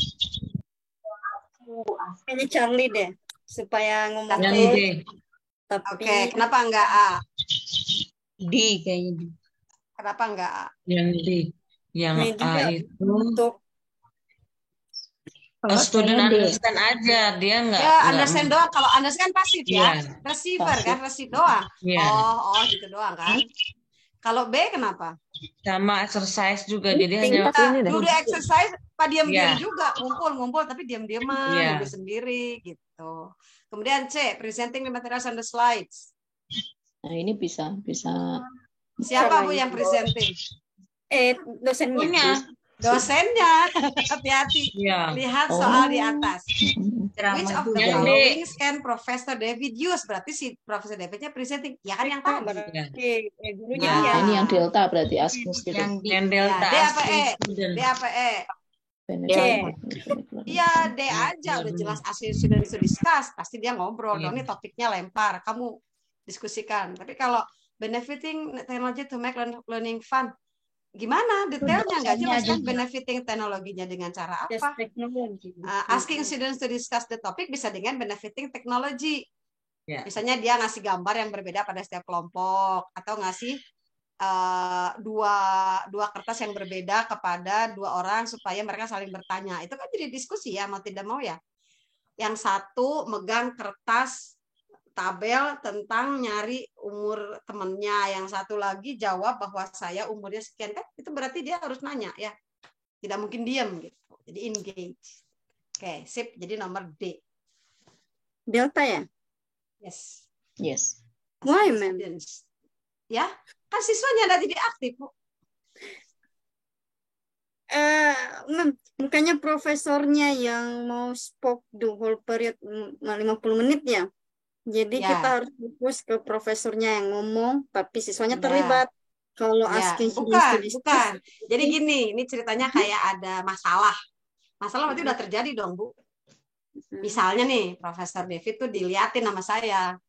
Speaker 7: Kayaknya Charlie deh. Supaya ngomong
Speaker 2: terus. Oke, kenapa enggak A?
Speaker 5: D kayaknya.
Speaker 2: Kenapa enggak A?
Speaker 6: Yang D. Yang A itu untuk student understand aja, dia enggak.
Speaker 2: Ya, understand doang. Kalau understand kan pasif ya. Receiver kan, receive doang. Oh, gitu doang kan. Kalau B kenapa?
Speaker 6: Sama exercise juga, jadi hanya
Speaker 2: dulu exercise, Pak diam-diam juga, ngumpul tapi diam-diaman, ngumpul sendiri gitu. Kemudian C, presenting the materials on the slides.
Speaker 1: Nah, ini bisa.
Speaker 2: Siapa Bu yang presenting? Dosennya. Hati-hati. Lihat soal di atas. Which of the following can Professor David use? Berarti si Professor Davidnya presenting. Ya kan yang tadi.
Speaker 1: Ini yang delta berarti asking student.
Speaker 6: Yang delta.
Speaker 2: D apa E? Iya, D aja. Udah jelas asking student to discuss. Pasti dia ngobrol. Ini topiknya lempar. Kamu diskusikan. Tapi kalau benefiting technology to make learning fun, gimana detailnya nggak jelas kan? Benefiting teknologinya dengan cara apa? Asking students to discuss the topic bisa dengan benefiting technology. Misalnya dia ngasih gambar yang berbeda pada setiap kelompok atau ngasih dua kertas yang berbeda kepada dua orang supaya mereka saling bertanya. Itu kan jadi diskusi ya, mau tidak mau ya. Yang satu megang kertas tabel tentang nyari umur temennya, yang satu lagi jawab bahwa saya umurnya sekian, kan itu berarti dia harus nanya ya, tidak mungkin diam gitu, jadi engage. Oke, sip. Jadi nomor D,
Speaker 7: delta ya.
Speaker 2: Yes.
Speaker 7: Why ma'am?
Speaker 2: Ya kan siswanya ada jadi aktif Bu.
Speaker 7: Bukannya profesornya yang mau spoke the whole period 50 menit ya. Jadi kita harus fokus ke profesornya yang ngomong, tapi siswanya terlibat. Kalau asking
Speaker 2: bukan. Jadi gini, ini ceritanya kayak ada masalah. Masalah berarti udah terjadi dong, Bu. Misalnya nih, Profesor David tuh diliatin sama saya.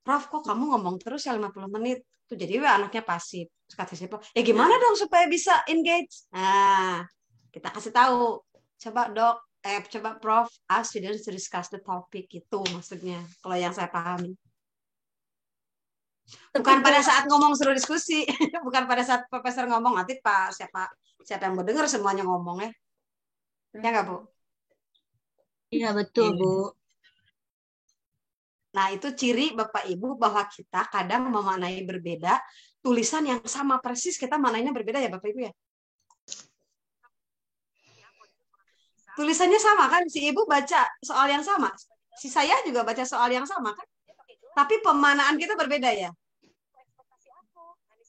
Speaker 2: Prof, kok kamu ngomong terus ya 50 menit? Tuh jadi anaknya pasif. Terus kata saya, gimana dong supaya bisa engage? Nah, kita kasih tahu. coba Prof ask students to discuss the topic, itu maksudnya kalau yang saya pahami. Bukan pada saat ngomong suruh diskusi, bukan pada saat profesor ngomong nanti Pak siapa yang mau dengar semuanya ngomong ya. Ya nggak Bu?
Speaker 5: Iya betul Bu.
Speaker 2: Nah itu ciri Bapak Ibu bahwa kita kadang memaknai berbeda, tulisan yang sama persis kita maknainya berbeda ya Bapak Ibu ya. Tulisannya sama kan, si Ibu baca soal yang sama, si saya juga baca soal yang sama kan, tapi pemaknaan kita berbeda ya.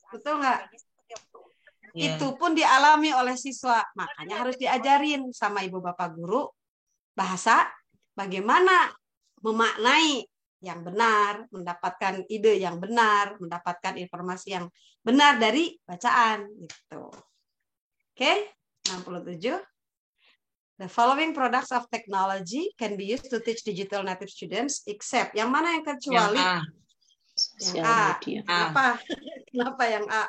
Speaker 2: Betul nggak? Yeah. Itu pun dialami oleh siswa, makanya harus diajarin sama ibu bapak guru bahasa bagaimana memaknai yang benar, mendapatkan ide yang benar, mendapatkan informasi yang benar dari bacaan gitu. Oke, 67. The following products of technology can be used to teach digital native students except, yang mana yang kecuali? Yang A. Kenapa? Kenapa yang A?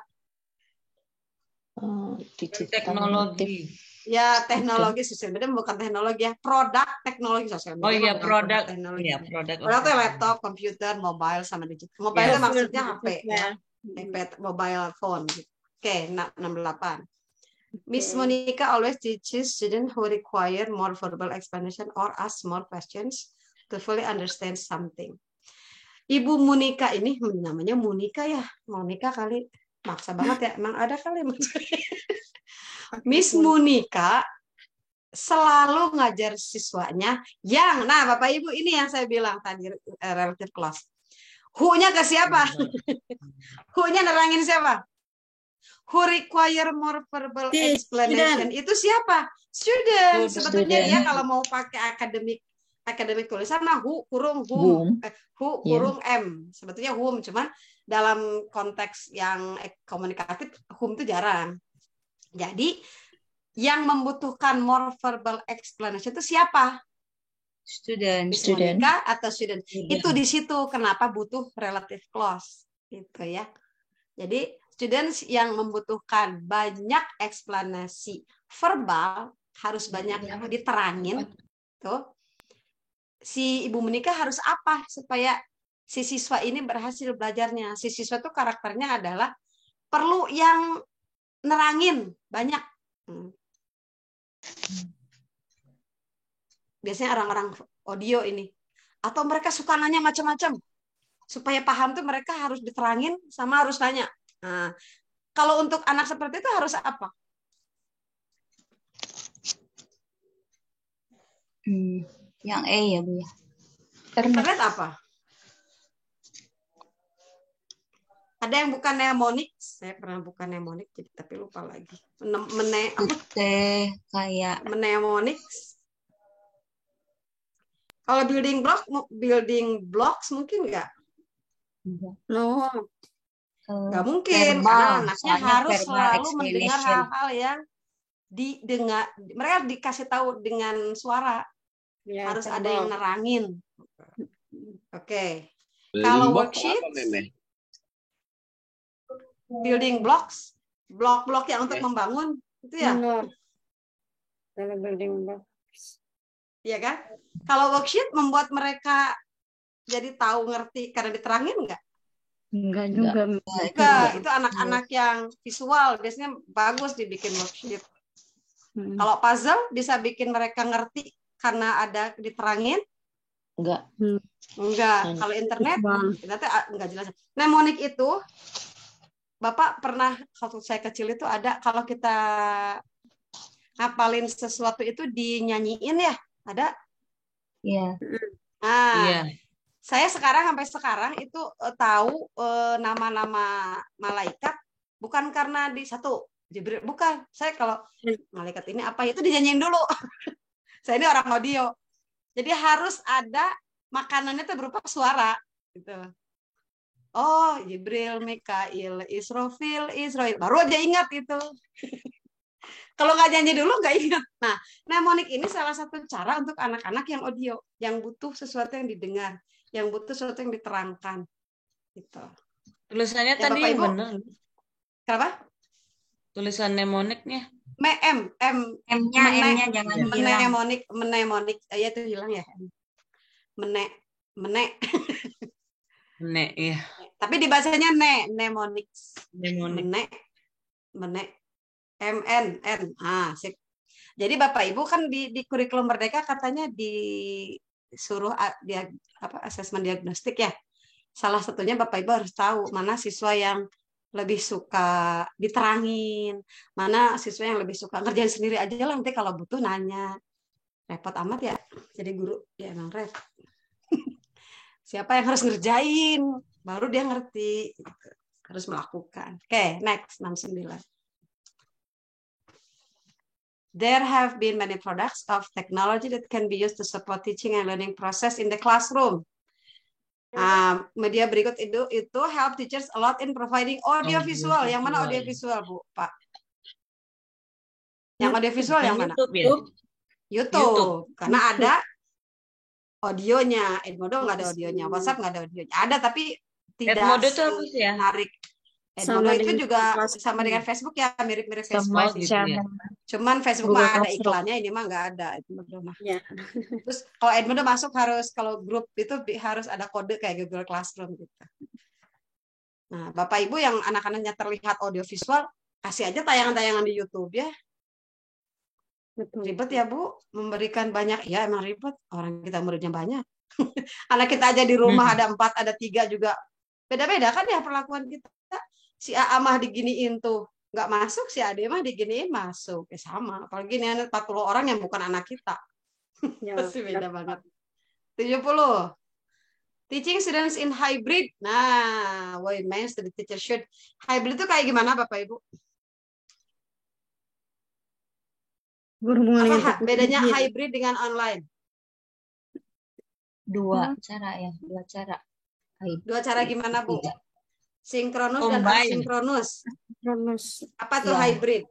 Speaker 6: Teknologi.
Speaker 2: Ya, teknologi sosial media bukan teknologi ya. Produk teknologi sosial media.
Speaker 6: Oh iya, produk.
Speaker 2: Iya, produk itu laptop, komputer, mobile sama digital. Mobile itu maksudnya HP ya. iPad, mobile phone. Oke, 68. Miss Monica always teaches students who require more verbal explanation or ask more questions to fully understand something. Ibu Monica ini namanya Monica ya, Monica kali maksa banget ya, emang ada kali. Miss Monica selalu ngajar siswanya yang, nah Bapak Ibu ini yang saya bilang tadi relative clause. Who-nya ke siapa? Who-nya nerangin siapa? Who require more verbal explanation itu siapa? Student. Sebetulnya dia kalau mau pakai akademik tulisan mah who kurung m. Sebetulnya whom, cuman dalam konteks yang komunikatif whom itu jarang. Jadi yang membutuhkan more verbal explanation itu siapa?
Speaker 5: Student.
Speaker 2: Monica atau student. Itu di situ kenapa butuh relative clause gitu ya. Jadi students yang membutuhkan banyak eksplanasi verbal harus banyak diterangin tuh. Si Ibu Monica harus apa supaya si siswa ini berhasil belajarnya? Si siswa itu karakternya adalah perlu yang nerangin banyak. Biasanya orang-orang audio ini atau mereka suka nanya macam-macam. Supaya paham tuh mereka harus diterangin sama harus nanya. Nah, kalau untuk anak seperti itu harus apa?
Speaker 5: Yang E ya Bu ya.
Speaker 2: Internet apa? Ada yang bukan mnemonic, saya pernah bukan mnemonic, jadi tapi lupa lagi.
Speaker 5: Kayak
Speaker 2: mnemonic. Kalau building blocks mungkin nggak?
Speaker 7: No.
Speaker 2: Nggak mungkin, karena anaknya harus selalu mendengar hal-hal yang didengar. Mereka dikasih tahu dengan suara. Ya, harus ada yang nerangin. Oke. Kalau worksheet, building blocks, blok-blok yang untuk membangun, itu ya?
Speaker 7: Kalau building blocks.
Speaker 2: Iya kan? Kalau worksheet membuat mereka jadi tahu ngerti karena diterangin nggak?
Speaker 7: Enggak juga.
Speaker 2: Enggak, itu anak-anak yang visual biasanya bagus dibikin worksheet. Kalau puzzle bisa bikin mereka ngerti karena ada diterangin?
Speaker 1: Enggak.
Speaker 2: Enggak. Kalau internet ternyata enggak jelas. Mnemonic itu Bapak pernah waktu saya kecil itu ada kalau kita ngapalin sesuatu itu dinyanyiin ya? Ada?
Speaker 5: Iya.
Speaker 2: Nah, saya sampai sekarang itu tahu nama-nama malaikat bukan karena di satu Jibril, bukan. Saya kalau malaikat ini apa itu dinyanyiin dulu. Saya ini orang audio. Jadi harus ada makanannya itu berupa suara gitu. Oh, Jibril, Mikail, Israfil, baru aja ingat itu. Kalau nggak nyanyi dulu nggak ingat. Nah, mnemonic ini salah satu cara untuk anak-anak yang audio, yang butuh sesuatu yang didengar, yang butuh sesuatu yang diterangkan. Gitu.
Speaker 6: Tulisannya
Speaker 2: ya,
Speaker 6: tadi
Speaker 2: Bapak, Ibu,
Speaker 6: benar.
Speaker 2: Kenapa?
Speaker 6: Tulisan mnemonicnya.
Speaker 5: M-nya jangan hilang.
Speaker 2: Mnemonik, ya itu hilang ya. Menek.
Speaker 6: Ya.
Speaker 2: Tapi dibacanya mnemonic. Menek. MNN. Sip. Jadi Bapak Ibu kan di kurikulum Merdeka katanya disuruh asesmen diagnostik ya. Salah satunya Bapak Ibu harus tahu mana siswa yang lebih suka diterangin, mana siswa yang lebih suka ngerjain sendiri aja lah, nanti kalau butuh nanya. Repot amat ya jadi guru, ya emang repot. Siapa yang harus ngerjain, baru dia ngerti, harus melakukan. Oke, next 69. There have been many products of technology that can be used to support teaching and learning process in the classroom. Media berikut itu help teachers a lot in providing audio visual. Yang mana audio visual, Bu, Pak? Yang audio visual yang mana? YouTube. Karena ada audionya. Edmodo nggak ada audionya. WhatsApp nggak ada audionya. Ada tapi tidak
Speaker 6: Edmodo itu apa sih ya?
Speaker 2: Menarik. Edmodo itu juga sama dengan Facebook ya, mirip-mirip Facebook gitu ya. Cuman Facebook mah ada iklannya, ini mah nggak ada. Ya. Terus kalau Edmodo masuk kalau grup itu harus ada kode kayak Google Classroom gitu. Nah, Bapak Ibu yang anak-anaknya terlihat audio visual, kasih aja tayangan-tayangan di YouTube ya. Ribet ya Bu, memberikan banyak, ya emang ribet, orang kita muridnya banyak. Anak kita aja di rumah ada 4, ada 3 juga. Beda-beda kan ya perlakuan kita. Si A mah diginiin tuh nggak masuk, si Ade mah diginiin masuk. Sama, apalagi ini anak 40 orang yang bukan anak kita. Pasti beda banget. 70. Teaching students in hybrid. Nah, what it means to the teacher should. Hybrid itu kayak gimana Bapak Ibu? Apa bedanya hybrid dengan online?
Speaker 5: Dua cara.
Speaker 2: Dua cara gimana Bu? Sinkronus dan asinkronus. Apa tuh hybrid?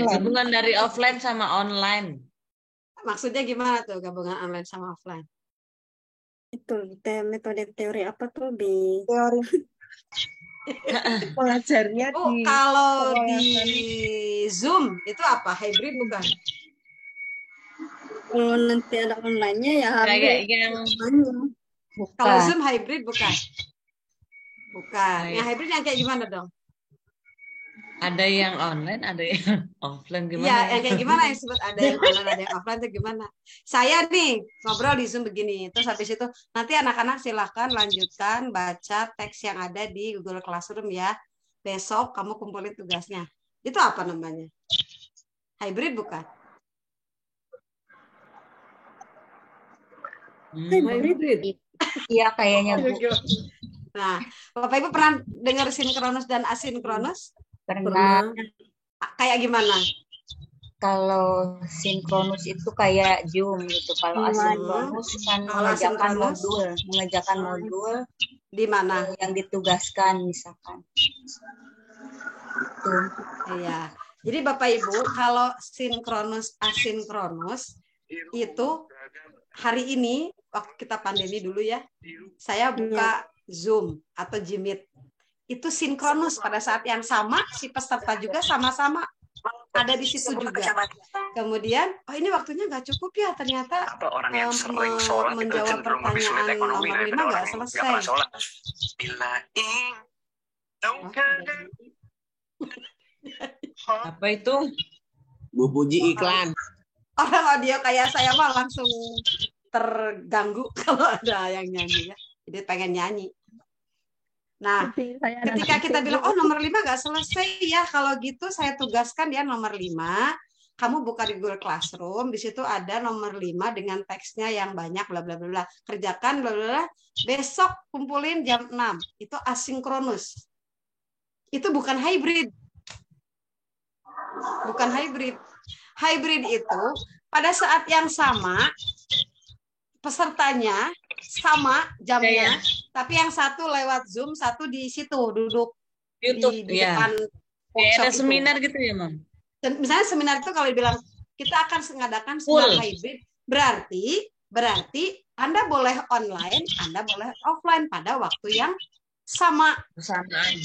Speaker 6: Gabungan dari offline sama online.
Speaker 2: Maksudnya gimana tuh gabungan online sama offline?
Speaker 7: Itu metode teori apa tuh
Speaker 4: teori pengajarnya
Speaker 2: kalau di Zoom itu apa? Hybrid bukan?
Speaker 7: Kalau nanti ada online-nya ya
Speaker 6: kayak yang
Speaker 2: kalau Zoom hybrid bukan? Bukan. Yang hybrid yang kayak gimana dong?
Speaker 6: Ada yang online, ada yang offline gimana?
Speaker 2: Iya, yang kayak gimana yang disebut ada yang online, ada yang offline itu gimana? Saya nih ngobrol di Zoom begini, terus habis itu nanti anak-anak silakan lanjutkan baca teks yang ada di Google Classroom ya. Besok kamu kumpulin tugasnya. Itu apa namanya? Hybrid bukan?
Speaker 5: Hybrid. Iya kayaknya Bu.
Speaker 2: Nah, Bapak Ibu pernah dengar sinkronus dan asinkronus?
Speaker 5: Pernah.
Speaker 2: Kayak gimana?
Speaker 5: Kalau sinkronus itu kayak Zoom gitu. Kalau asinkronus kan mengerjakan modul
Speaker 2: di mana
Speaker 5: yang ditugaskan misalkan. Itu.
Speaker 2: Iya. Jadi Bapak Ibu kalau sinkronus asinkronus itu hari ini waktu kita pandemi dulu ya, saya buka Zoom atau Jimit. Itu sinkronus pada saat yang sama, si peserta juga sama-sama ada di situ juga. Kemudian, ini waktunya nggak cukup ya, ternyata menjawab pertanyaan nomor 5 nggak selesai.
Speaker 6: Apa itu?
Speaker 9: Bu Puji iklan.
Speaker 2: Orang audio kayak saya mah langsung terganggu kalau ada yang nyanyi ya. Jadi pengen nyanyi. Nah, ketika kita bilang, oh nomor 5 nggak selesai ya, kalau gitu saya tugaskan dia nomor 5, kamu buka di Google Classroom, di situ ada nomor 5 dengan teksnya yang banyak, bla bla bla, kerjakan bla bla, besok kumpulin jam 6, itu asinkronus. Itu bukan hybrid. Bukan hybrid. Hybrid itu pada saat yang sama, pesertanya sama jamnya, tapi yang satu lewat Zoom, satu di situ duduk
Speaker 6: YouTube,
Speaker 2: di depan
Speaker 6: kayak ada seminar gitu ya, Mam.
Speaker 2: Misalnya seminar itu kalau dibilang kita akan mengadakan seminar hybrid, berarti Anda boleh online, Anda boleh offline pada waktu yang sama.
Speaker 6: Bersamaan.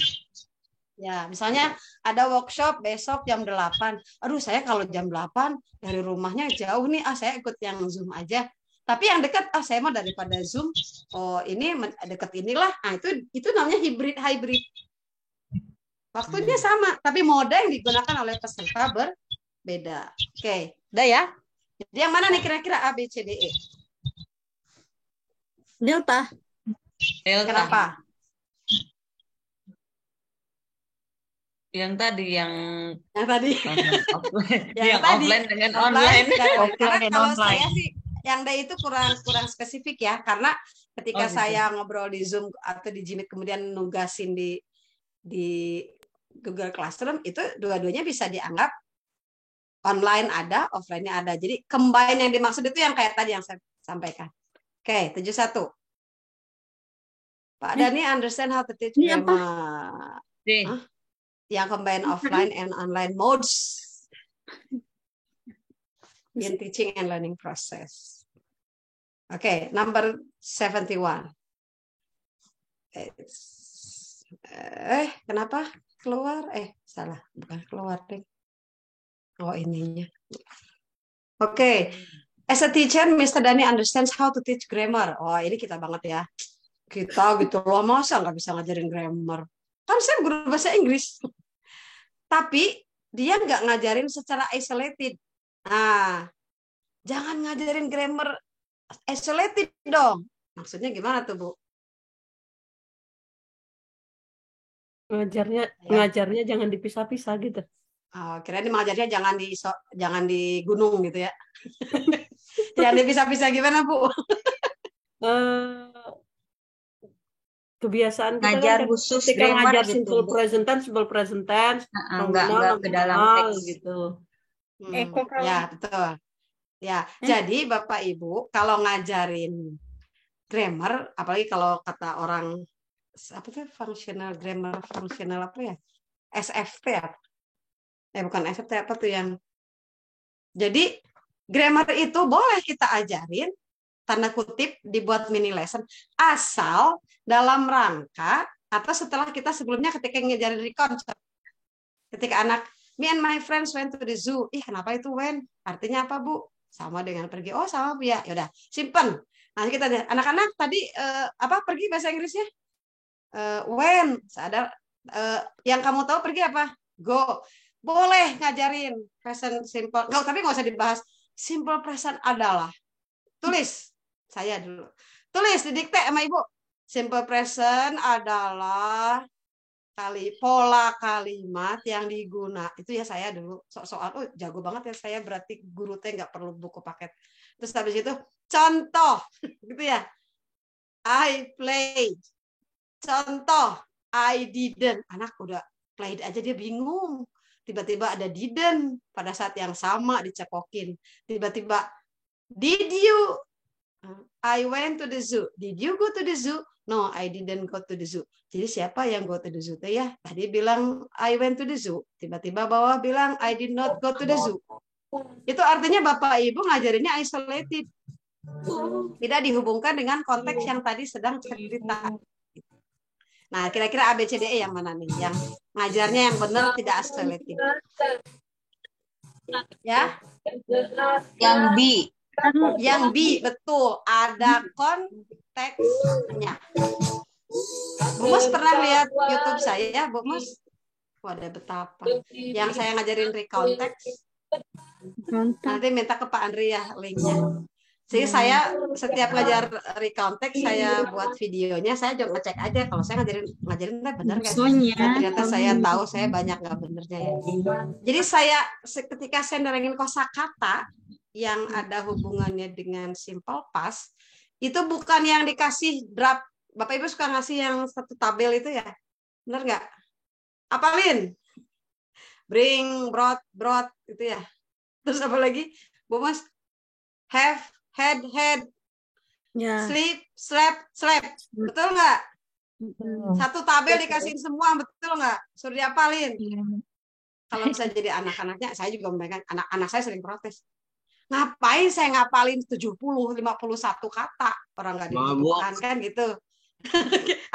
Speaker 2: Ya, misalnya ada workshop besok jam 8. Aduh, saya kalau jam 8 dari rumahnya jauh nih, saya ikut yang Zoom aja. Tapi yang dekat, saya mau daripada Zoom, ini dekat inilah. Nah, itu namanya hybrid. Waktunya sama, tapi mode yang digunakan oleh peserta berbeda. Oke, udah ya. Jadi yang mana nih kira-kira A, B, C, D, E?
Speaker 7: Delta.
Speaker 2: Kenapa?
Speaker 6: Yang tadi yang
Speaker 2: tadi
Speaker 6: yang offline dengan online.
Speaker 2: Karena kalau saya sih yang D itu kurang spesifik ya, karena ketika saya ngobrol di Zoom atau di Jimit kemudian nugasin di Google Classroom, itu dua-duanya bisa dianggap online ada, offline-nya ada. Jadi combine yang dimaksud itu yang kayak tadi yang saya sampaikan. Oke, 71. Pak Dani understand how to teach grammar. Yang combine offline and online modes in teaching and learning process. Okay, number 71. Kenapa keluar? Salah, bukan keluar deh. Oh, ininya. Okay. As a teacher, Mr. Dani understands how to teach grammar. Oh, ini kita banget ya. Kita gitu loh, masa nggak bisa ngajarin grammar? Kan saya guru bahasa Inggris. Tapi dia nggak ngajarin secara isolated. Nah, jangan ngajarin grammar isolated dong. Maksudnya gimana tuh, Bu?
Speaker 4: Ngajarnya jangan dipisah-pisah gitu.
Speaker 2: Oh, kira-kira mengajarnya jangan di gunung gitu ya. Jangan dipisah-pisah gimana, Bu?
Speaker 4: Kebiasaan kita
Speaker 5: ngajar
Speaker 4: kan
Speaker 5: khusus
Speaker 4: ketika ngajar
Speaker 5: gitu.
Speaker 4: simple present tense,
Speaker 5: enggak ke dalam teks
Speaker 4: gitu.
Speaker 2: Ya, betul. Ya, jadi Bapak Ibu kalau ngajarin grammar, apalagi kalau kata orang apa tuh functional grammar, functional apa ya? SFT ya? Bukan SFT, apa tuh yang jadi grammar itu boleh kita ajarin tanda kutip dibuat mini lesson asal dalam rangka atau setelah kita sebelumnya ketika ngajarin recon, ketika anak me and my friends went to the zoo, kenapa itu when artinya apa, Bu? Sama dengan pergi. Oh, sama, Bu, ya. Yaudah, simpen. Nah, kita anak-anak tadi apa pergi bahasa Inggrisnya when ada yang kamu tahu pergi apa? Go. Boleh ngajarin present simple. Tapi nggak usah dibahas. Simple present adalah. Tulis. Saya dulu. Tulis, didikte sama Ibu. Simple present adalah pola kalimat yang diguna. Itu ya saya dulu. Soal jago banget ya saya, berarti guru teh nggak perlu buku paket. Terus habis itu contoh. Gitu ya. I played. Contoh. I didn't. Anak udah played aja dia bingung. Tiba-tiba ada didn't pada saat yang sama dicekokin. Tiba-tiba did you? I went to the zoo. Did you go to the zoo? No, I didn't go to the zoo. Jadi siapa yang go to the zoo? Ya, tadi bilang I went to the zoo. Tiba-tiba bawah bilang I did not go to the zoo. Itu artinya Bapak Ibu ngajarinnya isolated. Tidak dihubungkan dengan konteks yang tadi sedang cerita. Nah, kira-kira ABCDE yang mana nih? Yang ngajarnya yang benar tidak isolated. Ya?
Speaker 5: Yang B.
Speaker 2: Yang B, betul. Ada konteksnya. Bu Mus pernah lihat YouTube saya, Bu Mus? Ada betapa. Yang saya ngajarin rekonteks. Nanti minta ke Pak Andri ya linknya. Jadi saya setiap ngajar rekonteks, saya buat videonya, saya juga ngecek aja kalau saya ngajarin benar nggak sih? Ternyata saya tahu saya banyak nggak benernya ya. Jadi saya ketika saya nerangin kosakata yang ada hubungannya dengan simple past, itu bukan yang dikasih draft. Bapak Ibu suka ngasih yang satu tabel itu ya? Benar nggak? Apalin? Bring, brought, itu ya. Terus apa lagi? Bu Mas? Have, had, sleep, slept. Betul nggak? Satu tabel dikasihin semua, betul nggak? Suruh diapalin. Kalau bisa jadi anak-anaknya, saya juga membayangkan anak-anak saya sering protes. Ngapain saya ngapalin 70, 51 kata? Orang nggak dibutuhkan kan gitu.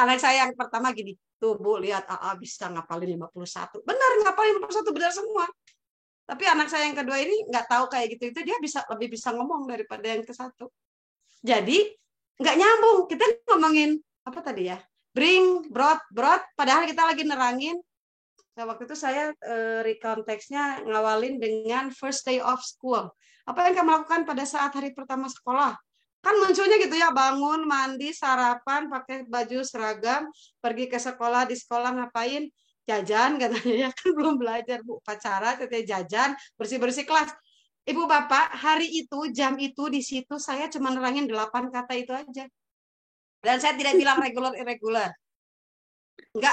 Speaker 2: Anak saya yang pertama gini, tuh Bu, lihat AA bisa ngapalin 51. Benar, ngapalin 51, benar semua. Tapi anak saya yang kedua ini nggak tahu kayak gitu, itu dia lebih bisa ngomong daripada yang ke satu. Jadi nggak nyambung. Kita ngomongin apa tadi ya? Bring, brought, padahal kita lagi nerangin. Nah, waktu itu saya recount teksnya ngawalin dengan first day of school. Apa yang kamu lakukan pada saat hari pertama sekolah? Kan munculnya gitu ya, bangun, mandi, sarapan, pakai baju seragam, pergi ke sekolah, di sekolah ngapain? Jajan katanya, ya kan belum belajar Bu, upacara, katanya jajan, bersih-bersih kelas. Ibu Bapak, hari itu, jam itu, di situ saya cuma nerangin 8 kata itu aja. Dan saya tidak bilang regular, irregular.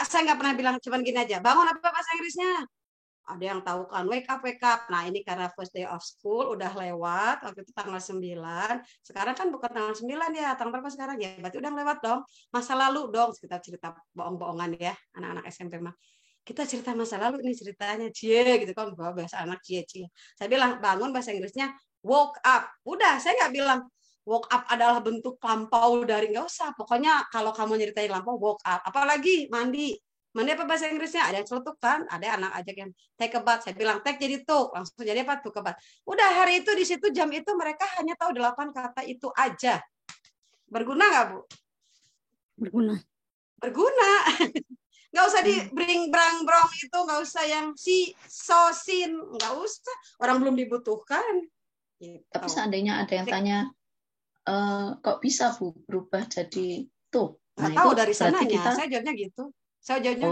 Speaker 2: Saya nggak pernah bilang, cuman gini aja, bangun apa bahasa Inggrisnya? Ada yang tahu kan, wake up, wake up. Nah, ini karena first day of school udah lewat, waktu itu tanggal 9. Sekarang kan bukan tanggal 9 ya, tanggal berapa sekarang ya? Berarti udah lewat dong. Masa lalu dong, kita cerita bohong-bohongan ya, anak-anak SMP mah. Kita cerita masa lalu, ini ceritanya cie gitu kan, bahasa anak cie. Saya bilang, bangun bahasa Inggrisnya woke up. Udah, saya nggak bilang woke up adalah bentuk lampau dari, nggak usah. Pokoknya kalau kamu nyeritain lampau, woke up. Apalagi mandi. Mandi apa bahasa Inggrisnya? Ada yang celetuk kan? Ada anak ajak yang take a bath. Saya bilang take jadi took. Langsung jadi apa? Took a bath. Udah hari itu di situ jam itu mereka hanya tahu 8 kata itu aja. Berguna nggak Bu?
Speaker 7: Berguna.
Speaker 2: Berguna. Nggak usah di bring brang brong itu, nggak usah yang si so sin, nggak usah. Orang belum dibutuhkan.
Speaker 1: Gitu. Tapi seandainya ada yang tanya, kok bisa Bu berubah jadi tuh?
Speaker 2: Nggak tahu dari sananya. Saya jawabnya gitu. Saya jawabnya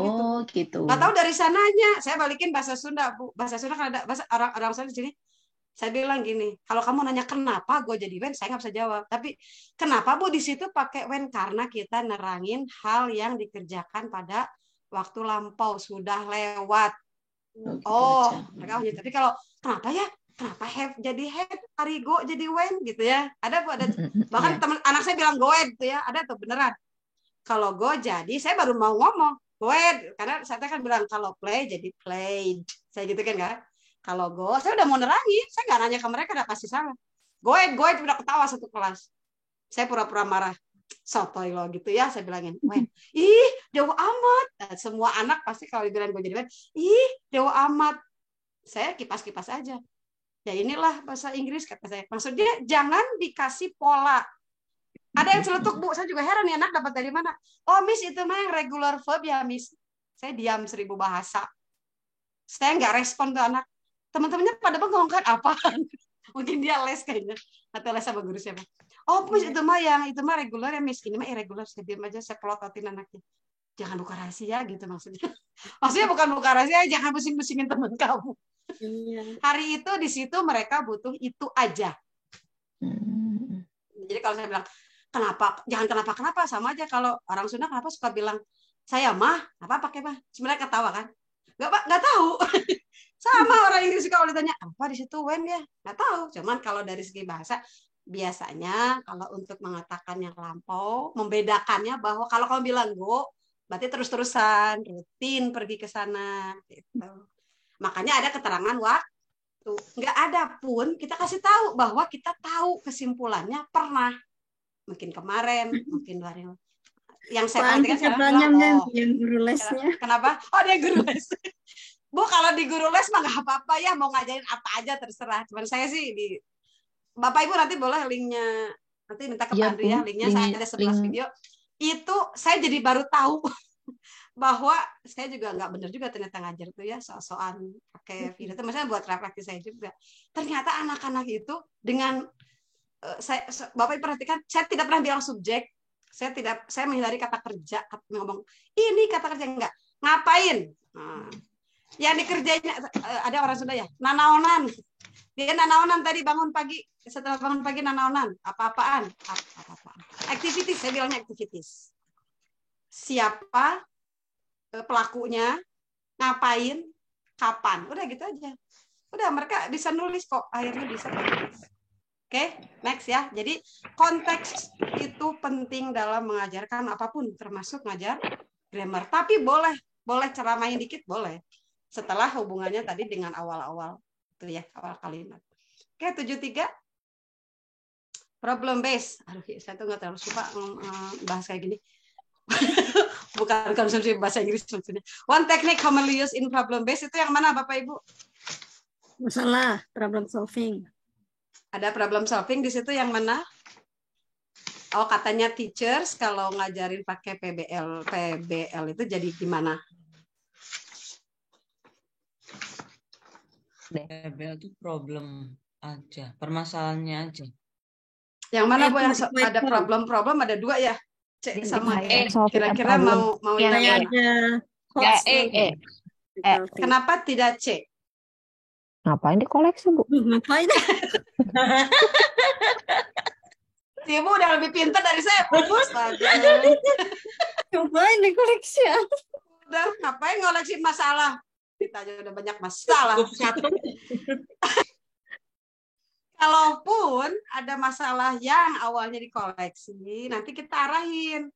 Speaker 1: gitu.
Speaker 2: Nggak tahu dari sananya. Saya balikin bahasa Sunda, Bu. Bahasa Sunda kan ada bahasa orang Sunda di sini. Saya bilang gini, kalau kamu nanya kenapa gue jadi wen, saya nggak bisa jawab. Tapi kenapa Bu di situ pakai wen? Karena kita nerangin hal yang dikerjakan pada waktu lampau, sudah lewat. Mereka gitu. Tapi kalau kenapa ya? Kenapa have jadi have, hari go jadi when gitu ya? Ada Bu, ada. Bahkan teman anak saya bilang go gitu ya. Ada tuh beneran. Kalau go jadi, saya baru mau ngomong go karena saya kan bilang kalau play jadi played. Saya gitu kan. Kalau go, saya udah mau nerangin. Saya nggak nanya ke mereka, udah pasti salah. Go udah ketawa satu kelas. Saya pura-pura marah. Sotoy lo gitu ya, saya bilangin. Ih, jauh amat. Semua anak pasti kalau dibilang gue jadi ih, jauh amat. Saya kipas-kipas aja. Ya inilah bahasa Inggris kata saya. Maksudnya jangan dikasih pola. Ada yang celetuk Bu, saya juga heran nih anak dapat dari mana. Oh Miss itu mah yang regular verb ya Miss. Saya diam 1000 bahasa. Saya nggak respon tuh anak. Teman-temannya pada bengong kan apaan? Mungkin dia les kayaknya. Atau les sama guru siapa. Oh Miss itu mah regular ya Miss. Ini mah irregular. Saya diam aja, saya pelototin anaknya. Jangan buka rahasia gitu maksudnya. Maksudnya bukan buka rahasia, jangan pusing-pusingin teman kamu. Hari itu di situ mereka butuh itu aja. Jadi kalau saya bilang kenapa, jangan kenapa sama aja. Kalau orang Sunda kenapa suka bilang saya mah apa pakai mah? Sebenarnya ketawa kan? Nggak tahu. Sama orang Inggris kalau ditanya apa di situ when ya nggak tahu. Cuman kalau dari segi bahasa biasanya kalau untuk mengatakan yang lampau, membedakannya bahwa kalau kamu bilang go berarti terus-terusan rutin pergi ke sana gitu. Makanya ada keterangan waktu. Nggak ada pun kita kasih tahu bahwa kita tahu kesimpulannya pernah. Mungkin kemarin, mungkin 2 hari. Yang saya perhatikan sekarang
Speaker 7: yang guru lesnya.
Speaker 2: Kenapa? Oh dia guru les. Bu kalau di guru les mah nggak apa-apa ya, mau ngajarin apa aja terserah. Cuman saya sih di Bapak Ibu nanti boleh linknya, nanti minta ke Pak Andri ya, linknya saya ada 11 video. Itu saya jadi baru tahu bahwa saya juga nggak benar juga ternyata ngajar tuh ya soal pakai video itu, maksudnya buat refleksi saya juga. Ternyata anak-anak itu dengan Bapak Ibu perhatikan, saya tidak pernah bilang subjek, saya menghindari kata kerja, ngomong ini kata kerja enggak, ngapain? Yang dikerjain ada orang Sunda ya, nanaonan. Dia nanaonan tadi bangun pagi, setelah bangun pagi nanaonan, apa-apaan? Activities, saya bilangnya activities. Siapa pelakunya, ngapain, kapan, udah gitu aja. Udah mereka bisa nulis kok, akhirnya bisa nulis. Oke, next ya. Jadi konteks itu penting dalam mengajarkan apapun, termasuk ngajar grammar. Tapi boleh ceramahin dikit boleh. Setelah hubungannya tadi dengan awal-awal itu ya, awal kalimat. Oke, 73. Problem base. Aduh, saya tuh nggak terlalu suka bahas kayak gini. Bukan konsumsi bahasa Inggris maksudnya. One technique commonly used in problem based itu yang mana Bapak Ibu?
Speaker 7: Masalah problem solving.
Speaker 2: Ada problem solving di situ yang mana? Oh, katanya teachers kalau ngajarin pakai PBL itu jadi gimana?
Speaker 6: PBL itu problem aja, permasalahannya aja.
Speaker 2: Yang mana Bu yang ada problem ada 2 ya? C sama E. Kira-kira mau yang mana? Kenapa tidak C?
Speaker 3: Ngapain dikoleksi, Bu?
Speaker 7: Ngapain?
Speaker 2: Ibu udah lebih pintar dari saya, bagus aja.
Speaker 7: Cobain dikoleksi ya.
Speaker 2: Udah, ngapain ngoleksi masalah? Kita aja udah banyak masalah. Kalaupun ada masalah yang awalnya dikoleksi, nanti kita arahin.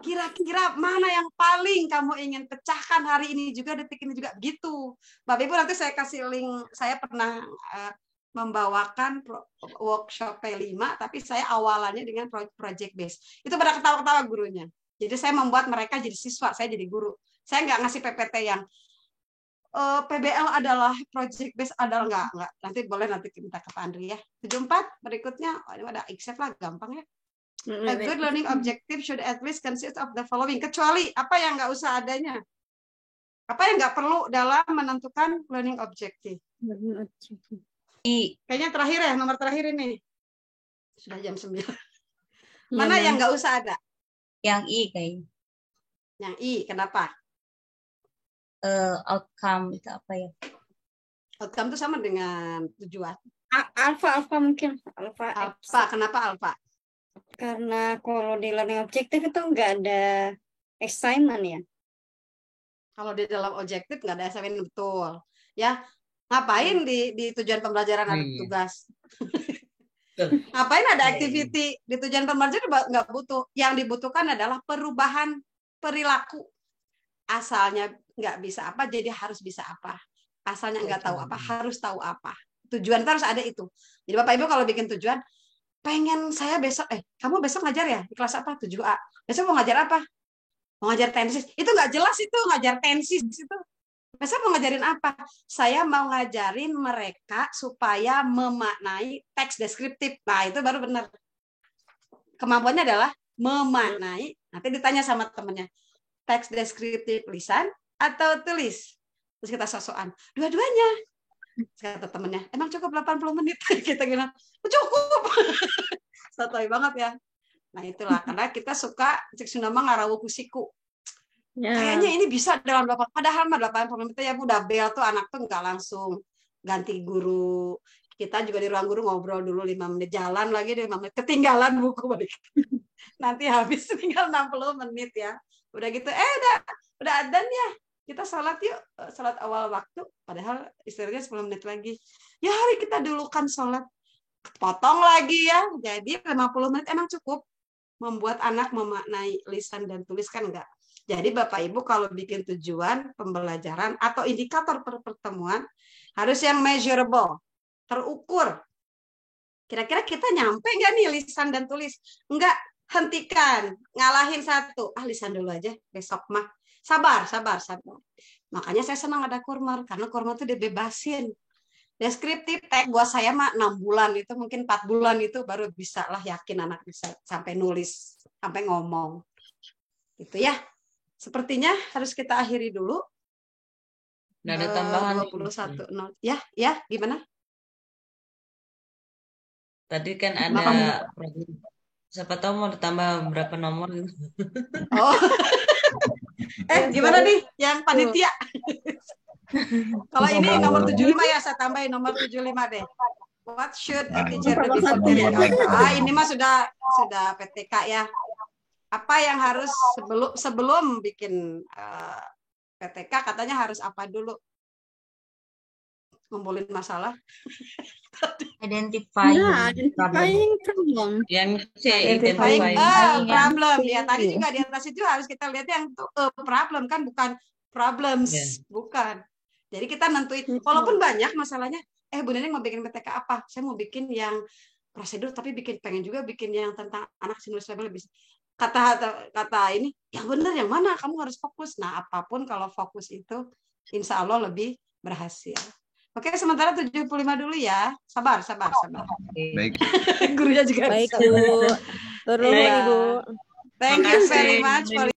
Speaker 2: Kira-kira mana yang paling kamu ingin pecahkan hari ini juga, detik ini juga, begitu. Bapak Ibu nanti saya kasih link, saya pernah membawakan workshop P5, tapi saya awalannya dengan project base. Itu pada ketawa-ketawa gurunya. Jadi saya membuat mereka jadi siswa, saya jadi guru. Saya nggak ngasih PPT yang PBL adalah project base, adalah enggak. Nanti boleh minta ke Pak Andri ya. 74 berikutnya, ini ada accept lah, gampang ya. A good learning objective should at least consist of the following. Kecuali apa yang nggak usah adanya. Apa yang nggak perlu dalam menentukan learning objective. Kayaknya terakhir ya, nomor terakhir ini. Sudah jam 9. Mana yang nggak usah ada?
Speaker 5: Yang I kayaknya.
Speaker 2: Yang I, kenapa?
Speaker 5: Outcome itu apa ya?
Speaker 2: Outcome itu sama dengan tujuan.
Speaker 7: Alpha mungkin. Alpha.
Speaker 2: Kenapa alpha?
Speaker 7: Karena kalau di learning objective itu nggak ada assignment ya.
Speaker 2: Kalau di dalam objektif nggak ada assignment, betul. Ya, ngapain di tujuan pembelajaran ada tugas? Ngapain ada activity di tujuan pembelajaran? Nggak butuh. Yang dibutuhkan adalah perubahan perilaku. Asalnya nggak bisa apa, jadi harus bisa apa. Asalnya nggak tahu apa, harus tahu apa. Tujuan itu harus ada itu. Jadi Bapak Ibu kalau bikin tujuan, pengen saya besok, kamu besok ngajar ya di kelas apa? 7A. Besok mau ngajar apa? Mau ngajar tensis. Itu nggak jelas itu, ngajar tensis itu. Besok mau ngajarin apa? Saya mau ngajarin mereka supaya memaknai teks deskriptif. Nah, itu baru benar. Kemampuannya adalah memaknai. Nanti ditanya sama temennya, teks deskriptif lisan atau tulis? Terus kita sok-sokan, dua-duanya. Kata temennya, emang cukup 80 menit? Kita bilang, cukup. Santai banget ya. Nah itulah, karena kita suka cek Sundama ngarawu kusiku. Kayaknya ini bisa dalam 8, padahal 80 menit ya Bu, udah bel tuh anak tuh nggak langsung ganti guru. Kita juga di ruang guru ngobrol dulu 5 menit, jalan lagi 5 menit, ketinggalan buku balik. Nanti habis tinggal 60 menit ya. Udah gitu, udah adzan ya. Kita sholat yuk, sholat awal waktu. Padahal istilahnya 10 menit lagi. Ya hari kita dulukan sholat. Potong lagi ya. Jadi 50 menit emang cukup. Membuat anak memaknai lisan dan tulis kan enggak. Jadi Bapak Ibu kalau bikin tujuan pembelajaran atau indikator pertemuan, harus yang measurable. Terukur. Kira-kira kita nyampe nggak nih lisan dan tulis? Enggak. Hentikan. Ngalahin satu. Lisan dulu aja. Besok mah. Sabar. Makanya saya senang ada Kurmer, karena Kurmer itu dibebasin. Deskriptif tag buat saya mah 6 bulan, itu mungkin 4 bulan itu baru bisa lah yakin anak bisa sampai nulis, sampai ngomong. Itu ya. Sepertinya harus kita akhiri dulu.
Speaker 6: Nggak ada tambahan.
Speaker 2: 21 not. Ya, gimana?
Speaker 6: Tadi kan ada siapa tahu mau ditambah berapa nomor gitu.
Speaker 2: Oh. Gimana nih yang panitia? Kalau ini nomor 75 ya, saya tambahin nomor 75 deh. What should a teacher do before period? Ini mah sudah PTK ya. Apa yang harus sebelum bikin PTK katanya harus apa dulu? Ngumpulin masalah.
Speaker 5: Identifying
Speaker 7: problem.
Speaker 6: Yang C,
Speaker 2: identifying problem. Ya, tadi juga di atas itu harus kita lihat yang problem kan, bukan problems, bukan. Jadi kita nentuin, walaupun banyak masalahnya, Bu Neneng mau bikin PTK apa? Saya mau bikin yang prosedur, tapi pengen juga bikin yang tentang anak sinus lebih. kata ini yang benar yang mana, kamu harus fokus. Nah, apapun kalau fokus itu insya Allah lebih berhasil. Oke, sementara 75 dulu ya. Sabar.
Speaker 8: Baik.
Speaker 2: Gurunya juga
Speaker 3: Baik,
Speaker 2: bisa.
Speaker 3: Bu. Terus,
Speaker 2: Iya.
Speaker 3: Ibu.
Speaker 2: Thank you very much for